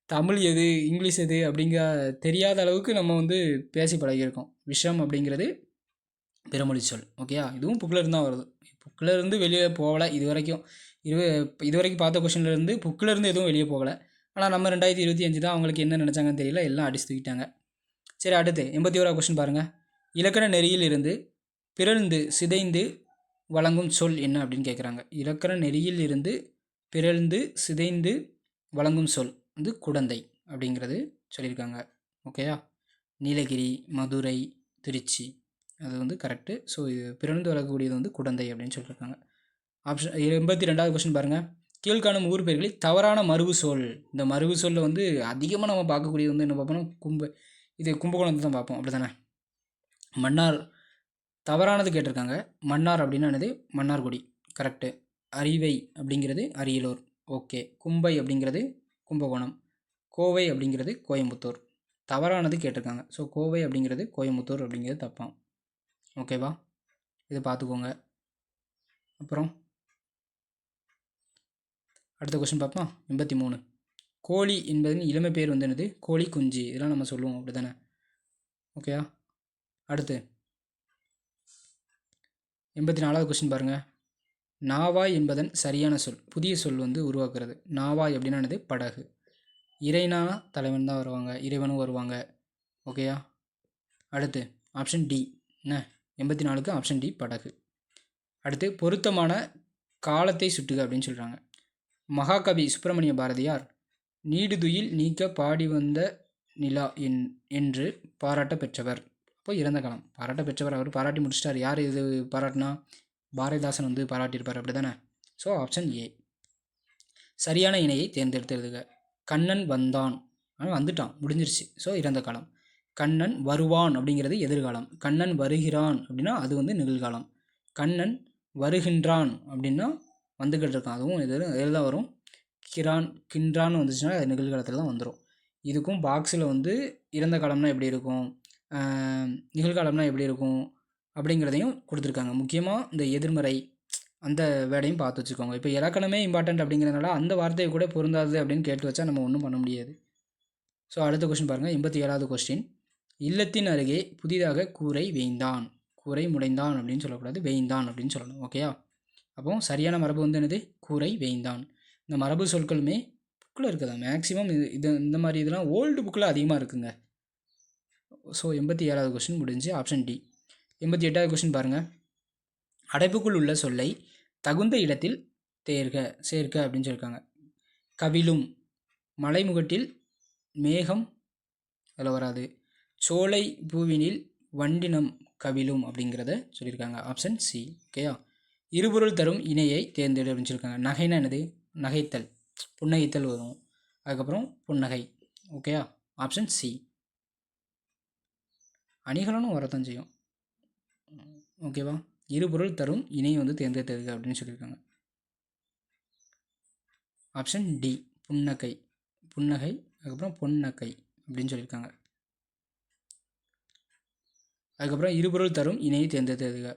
தமிழ் எது இங்கிலீஷ் எது அப்படிங்கிற தெரியாத அளவுக்கு நம்ம வந்து பேசி பழகியிருக்கோம். விஷம் அப்படிங்கிறது பிறமொழி சொல். ஓகேயா? இதுவும் புக்கில் இருந்து தான் வருது. புக்கில் இருந்து வெளியே போகலை இது வரைக்கும். இது வரைக்கும் பார்த்த கொஷின்லேருந்து புக்கில் இருந்து எதுவும் வெளியே போகலை. ஆனால் நம்ம 2025 தான் அவங்களுக்கு என்ன நினச்சாங்கன்னு தெரியல, எல்லாம் அடிச்சு தூக்கிட்டாங்க. சரி, அடுத்து 81வது கொஷின் பாருங்கள். இலக்கண நெறியில் இருந்து பிறழ்ந்து சிதைந்து வழங்கும் சொல் என்ன அப்படின்னு கேட்குறாங்க. இலக்கண நெறியில் இருந்து பிறழ்ந்து சிதைந்து வழங்கும் சொல் வந்து குடந்தை அப்படிங்கிறது சொல்லியிருக்காங்க. ஓகேயா? நீலகிரி, மதுரை, திருச்சி அது வந்து கரெக்டு. ஸோ இது பிறந்து வழங்கக்கூடியது வந்து குடந்தை அப்படின்னு சொல்லியிருக்காங்க. ஆப்ஷன் 82வது கொஸ்டின் பாருங்கள். கீழ்காணும் ஊர் பெயர்களில் தவறான மருவு சொல். இந்த மருவு சொல்ல வந்து அதிகமாக நம்ம பார்க்கக்கூடியது வந்து என்ன பார்ப்போம்னா கும்பகோணத்தை தான் பார்ப்போம், அப்படி தானே? மன்னார் தவறானது கேட்டிருக்காங்க. மன்னார் அப்படின்னா என்னது? மன்னார்குடி. கரெக்டு. அரிவை அப்படிங்கிறது அரியலூர். ஓகே. கும்பை அப்படிங்கிறது கும்பகோணம். கோவை அப்படிங்கிறது கோயம்புத்தூர். தவறானது கேட்டிருக்காங்க. ஸோ கோவை அப்படிங்கிறது கோயம்புத்தூர் அப்படிங்கிறது தப்பாம். ஓகேவா? இதை பார்த்துக்கோங்க. அப்புறம் அடுத்த கொஸ்டின் பார்ப்போம். 83. கோழி என்பதின் இளமை பேர் வந்து என்னது? கோழி குஞ்சு. இதெல்லாம் நம்ம சொல்லுவோம், அப்படி தானே? ஓகேயா? அடுத்து 84வது கொஸ்டின் பாருங்கள். நாவாய் என்பதன் சரியான சொல். புதிய சொல் வந்து உருவாக்குறது. நாவாய் அப்படின்னா என்னது? படகு. இறைனா தலைவன் தான் வருவாங்க, இறைவனும் வருவாங்க. ஓகேயா? அடுத்து ஆப்ஷன் டி. என்ன 84க்கு ஆப்ஷன் டி படகு. அடுத்து பொருத்தமான காலத்தை சுட்டுக அப்படின்னு சொல்கிறாங்க. மகாகவி சுப்பிரமணிய பாரதியார் நீடுதுயில் நீக்க பாடி வந்த நிலா என்று பாராட்ட பெற்றவர். அப்போ இறந்த காலம் பாராட்ட பெற்றவர். அவர் பாராட்டி முடிச்சிட்டார். யார் இது பாராட்டினா? பாரதிதாசன் வந்து பாராட்டியிருப்பார், அப்படி தானே? So option A. சரியான இணையை தேர்ந்தெடுத்துருதுக. கண்ணன் வந்தான், அவன் வந்துட்டான், முடிஞ்சிருச்சு. ஸோ இறந்த காலம். கண்ணன் வருவான் அப்படிங்கிறது எதிர்காலம். கண்ணன் வருகிறான் அப்படின்னா அது வந்து நிகழ்காலம். கண்ணன் வருகின்றான் அப்படின்னா வந்துக்கிட்டு இருக்கான், அதுவும் இதில் தான் வரும். கின்றான்னு வந்துச்சுன்னா அது நிகழ்காலத்தில் தான் வந்துடும். இதுக்கும் பாக்ஸில் வந்து இறந்த காலம்னா எப்படி இருக்கும், நிகழ்காலம்னா எப்படி இருக்கும் அப்படிங்கிறதையும் கொடுத்துருக்காங்க. முக்கியமாக இந்த எதிர்மறை அந்த வேர்டையும் பார்த்து வச்சுக்கோங்க. இப்போ இலக்கணமே இம்பார்ட்டன்ட் அப்படிங்கிறதுனால அந்த வார்த்தையை கூட பொருந்தாது அப்படின்னு கேட்டு வச்சா நம்ம ஒன்றும் பண்ண முடியாது. ஸோ அடுத்த கொஸ்டின் பாருங்கள், 87வது கொஸ்டின். இல்லத்தின் அருகே புதிதாக கூரை வேய்ந்தான். கூரை முடைந்தான் அப்படின்னு சொல்லக்கூடாது, வேய்ந்தான் அப்படின்னு சொல்லணும். ஓகேயா? அப்போ சரியான மரபு வந்து என்னது? கூரை வேய்ந்தான். இந்த மரபு சொற்களுமே புக்கில் இருக்குதா மேக்ஸிமம். இது இந்த மாதிரி இதெல்லாம் ஓல்டு புக்கில் அதிகமாக இருக்குங்க. ஸோ 87வது கொஸ்டின் முடிஞ்சு. Option D. 88வது கொஸ்டின் பாருங்கள். அடைப்புக்குள் உள்ள சொல்லை தகுந்த இடத்தில் சேர்க்க அப்படின்னு சொல்லியிருக்காங்க. கவிழும், மலைமுகட்டில் மேகம், அதில் வராது. சோலை பூவினில் வண்டினம் கவிழும் அப்படிங்கிறத சொல்லியிருக்காங்க. Option C. ஓகேயா? இருபொருள் தரும் இணையை தேர்ந்தெடு அப்படின்னு சொல்லியிருக்காங்க. நகைன்னா என்னது? நகைத்தல், புன்னகைத்தல் வரும். அதுக்கப்புறம் புன்னகை. ஓகேயா? Option C. அணிகலனும் வரத்தான் செய்யும். ஓகேவா? இருபொருள் தரும் இணையை வந்து தேர்ந்தெடுத்தது அப்படின்னு சொல்லியிருக்காங்க. Option D. புன்னகை, புன்னகை, அதுக்கப்புறம் பொன்னகை அப்படின்னு சொல்லியிருக்காங்க. அதுக்கப்புறம் இருபொருள் தரும் இணையை தேர்ந்தெடுத்ததுங்க.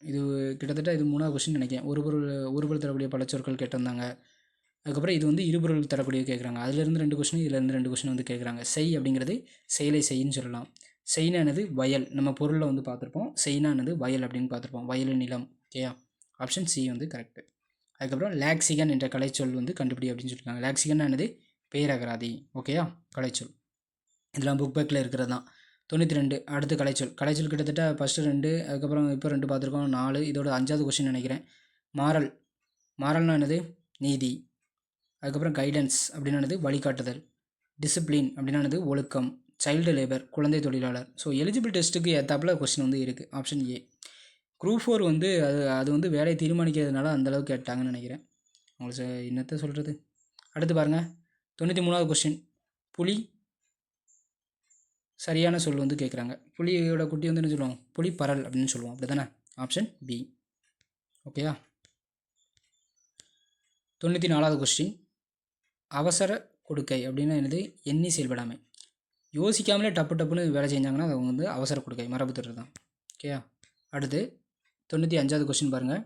இது கிட்டத்தட்ட இது 3வது கொஸ்டின் நினைக்கிறேன். ஒரு பொருள் தரக்கூடிய பலச்சொற்கள் கேட்டிருந்தாங்க. அதுக்கப்புறம் இது வந்து இருபொருள் தரக்கூடிய கேட்குறாங்க. அதுலேருந்து 2 கொஸ்டின், இதுலேருந்து 2 கொஸ்டின் வந்து கேட்குறாங்க. செய் அப்படிங்கிறது செயலை செய்யின்னு சொல்லலாம். செய்னானது வயல், நம்ம பொருளில் வந்து பார்த்துருப்போம். செய்னானது வயல் அப்படின்னு பார்த்துருப்போம். வயல், நிலம். ஓகேயா? ஆப்ஷன் சி வந்து கரெக்டு. அதுக்கப்புறம் லாக்சிகன் என்ற கலைச்சொல் வந்து கண்டுபிடி அப்படின்னு சொல்லியிருக்காங்க. லாக்சிகன் என்னது? பேரகராதி. ஓகேயா? கலைச்சொல். இதெல்லாம் புக் பேக்கில் இருக்கிறது தான். 92 அடுத்து கலைச்சொல். கலைச்சொல் கிட்டத்தட்ட ஃபஸ்ட்டு 2, அதுக்கப்புறம் இப்போ 2 பார்த்துருக்கோம், 4. இதோட 5வது கொஸ்டின் நினைக்கிறேன். மாறல். மாறல்னா என்னது? நீதி. அதுக்கப்புறம் கைடன்ஸ் அப்படின்னானது வழிகாட்டுதல். டிசிப்ளின் அப்படின்னானது ஒழுக்கம். சைல்டு லேபர், குழந்தை தொழிலாளர். ஸோ எலிஜிபிள் டெஸ்ட்டுக்கு ஏற்றாப்புல கொஸ்டின் வந்து இருக்குது. Option A. குரூப் 4 வந்து அது வந்து வேலையை தீர்மானிக்கிறதுனால அந்தளவுக்கு கேட்டாங்கன்னு நினைக்கிறேன். உங்களுக்கு என்னத்தை சொல்கிறது. அடுத்து பாருங்கள், 93வது கொஸ்டின். புலி சரியான சொல் வந்து கேட்குறாங்க. புலியோட குட்டி வந்து என்ன சொல்லுவோம்? புலி பரல் அப்படின்னு சொல்லுவோம். அப்படி தானே? Option B. ஓகேயா? 94வது கொஸ்டின். அவசர கொடுக்கை அப்படின்னா என்னது? எண்ணி செயல்படாமை. யோசிக்காமலே டப்புன்னு வேலை செஞ்சாங்கன்னா அது வந்து அவசர கொடுக்கை, மரபு தொடர் தான். ஓகேயா? அடுத்து 95வது கொஸ்டின் பாருங்கள்.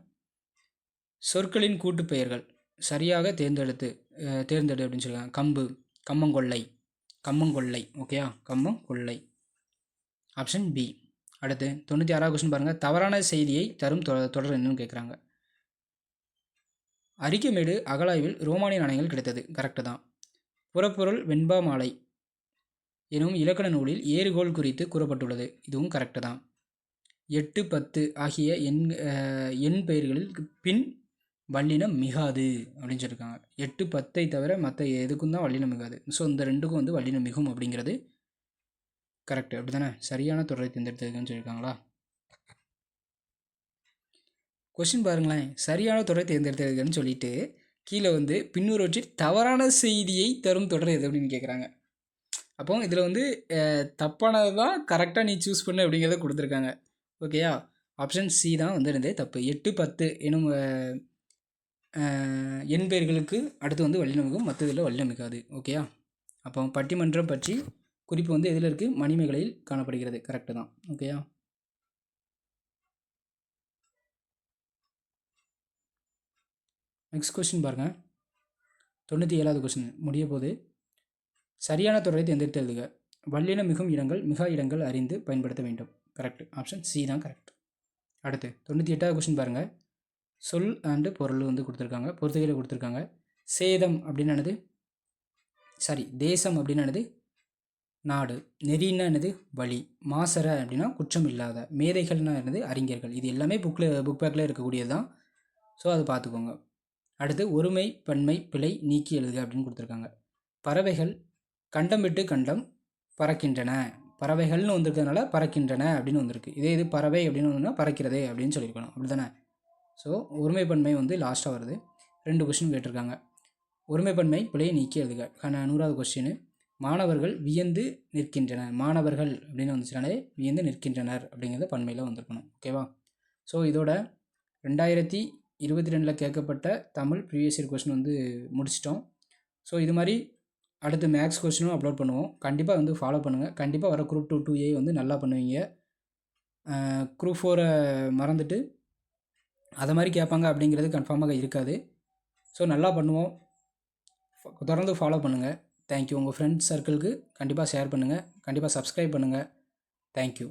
சொற்களின் கூட்டு பெயர்கள் சரியாக தேர்ந்தெடு அப்படின்னு சொல்லுவாங்க. கம்பு, கம்மங்கொள்ளை, கம்மங்கொள்ளை. ஓகேயா? கம்மங்கொள்ளை. Option B. அடுத்து 96வது கொஸ்டின் பாருங்கள். தவறான செய்தியை தரும் தொடர் என்னன்னு கேட்குறாங்க. அரிக்கமேடு அகழாய்வில் ரோமானிய நாணயங்கள் கிடைத்தது. கரெக்டு தான். புறப்பொருள் வெண்பா மாலை எனும் இலக்கண நூலில் ஏறுகோள் குறித்து கூறப்பட்டுள்ளது. இதுவும் கரெக்டு தான். 8, 10 ஆகிய எண் பெயர்களில் பின் வல்லினம் மிகாது அப்படின்னு சொல்லியிருக்காங்க. 8, 10 தவிர மற்ற எதுக்கும் தான் வல்லினம் மிகாது. ஸோ இந்த 2க்கும் வந்து வல்லினம் மிகும் அப்படிங்கிறது கரெக்டு. அப்படி தானே? சரியான தொடரை தேர்ந்தெடுத்ததுன்னு சொல்லியிருக்காங்களா? கொஸ்டின் பாருங்களேன். சரியான தொடரை தேர்ந்தெடுத்ததுன்னு சொல்லிட்டு கீழே வந்து பின்னூறொற்றில் தவறான செய்தியை தரும் தொடர் எது அப்படின்னு கேட்குறாங்க. அப்போ இதில் வந்து தப்பானது தான் கரெக்டாக நீ சூஸ் பண்ணு அப்படிங்கிறத கொடுத்துருக்காங்க. ஓகேயா? ஆப்ஷன் சி தான் வந்து இருந்தே தப்பு. 8, 10 எனும் எண் பெயர்களுக்கு அடுத்து வந்து வல்லினம் மிகும், மற்றதில் வல்லினம் மிகாது. ஓகேயா? அப்போ பட்டிமன்றம் பற்றி குறிப்பு வந்து எதில் இருக்குது? மணிமேகலையில் காணப்படுகிறது. கரெக்டு தான். ஓகேயா? நெக்ஸ்ட் கொஸ்டின் பாருங்கள். 97வது கொஸ்டின் முடிய போது. சரியான தொடரை தேர்ந்தெடுத்து எழுதுக. வல்லினம் மிகும் இடங்கள் மிகா இடங்கள் அறிந்து பயன்படுத்த வேண்டும். கரெக்ட். ஆப்ஷன் சி தான் கரெக்ட். அடுத்து 98வது கொஸ்டின் பாருங்கள். சொல் அண்டு பொருள் வந்து கொடுத்துருக்காங்க, பொறுத்துகையில் கொடுத்துருக்காங்க. சேதம் அப்படின்னானது தேசம் அப்படின்னானது நாடு. நெறின்னா என்னது? வழி. மாசற அப்படின்னா குற்றம் இல்லாத. மேதைகள்னா என்னது? அறிஞர்கள். இது எல்லாமே புக் பேக்கில் இருக்கக்கூடியது தான். ஸோ அதை பார்த்துக்கோங்க. அடுத்து ஒருமை பன்மை பிழை நீக்கி எழுதுக அப்படின்னு கொடுத்துருக்காங்க. பறவைகள் கண்டம் விட்டு கண்டம் பறக்கின்றன. பறவைகள்னு வந்திருக்கிறதுனால பறக்கின்றன அப்படின்னு வந்திருக்கு. இது பறவை அப்படின்னு வந்தோம்னா பறக்கிறது அப்படின்னு சொல்லியிருக்கணும். அப்படி தானே? ஸோ ஒருமைப்பன்மை வந்து லாஸ்ட்டாக வருது. 2 கொஸ்டின் கேட்டிருக்காங்க. ஒருமைப்பன்மை பிழையை நீக்கி எழுதுக. 100வது கொஸ்டின். மாணவர்கள் வியந்து நிற்கின்றனர். மாணவர்கள் அப்படின்னு வந்துச்சுனாலே வியந்து நிற்கின்றனர் அப்படிங்கிறது பன்மையில் வந்திருக்கணும். ஓகேவா? ஸோ இதோட 2022 கேட்கப்பட்ட தமிழ் ப்ரீவியஸ் இயர் கொஸ்டின் வந்து முடிச்சிட்டோம். ஸோ இது மாதிரி அடுத்து மேக்ஸ் கொஸ்டினும் அப்லோட் பண்ணுவோம். கண்டிப்பாக வந்து ஃபாலோ பண்ணுங்கள். கண்டிப்பாக வர குரூப் 2 2A வந்து நல்லா பண்ணுவீங்க. குரூப் 4 மறந்துட்டு அதை மாதிரி கேட்பாங்க அப்படிங்கிறது கன்ஃபார்மாக இருக்காது. ஸோ நல்லா பண்ணுவோம். தொடர்ந்து ஃபாலோ பண்ணுங்கள். தேங்க்யூ. உங்கள் ஃப்ரெண்ட்ஸ் சர்க்கிளுக்கு கண்டிப்பாக ஷேர் பண்ணுங்கள். கண்டிப்பாக சப்ஸ்கிரைப் பண்ணுங்கள். தேங்க்யூ.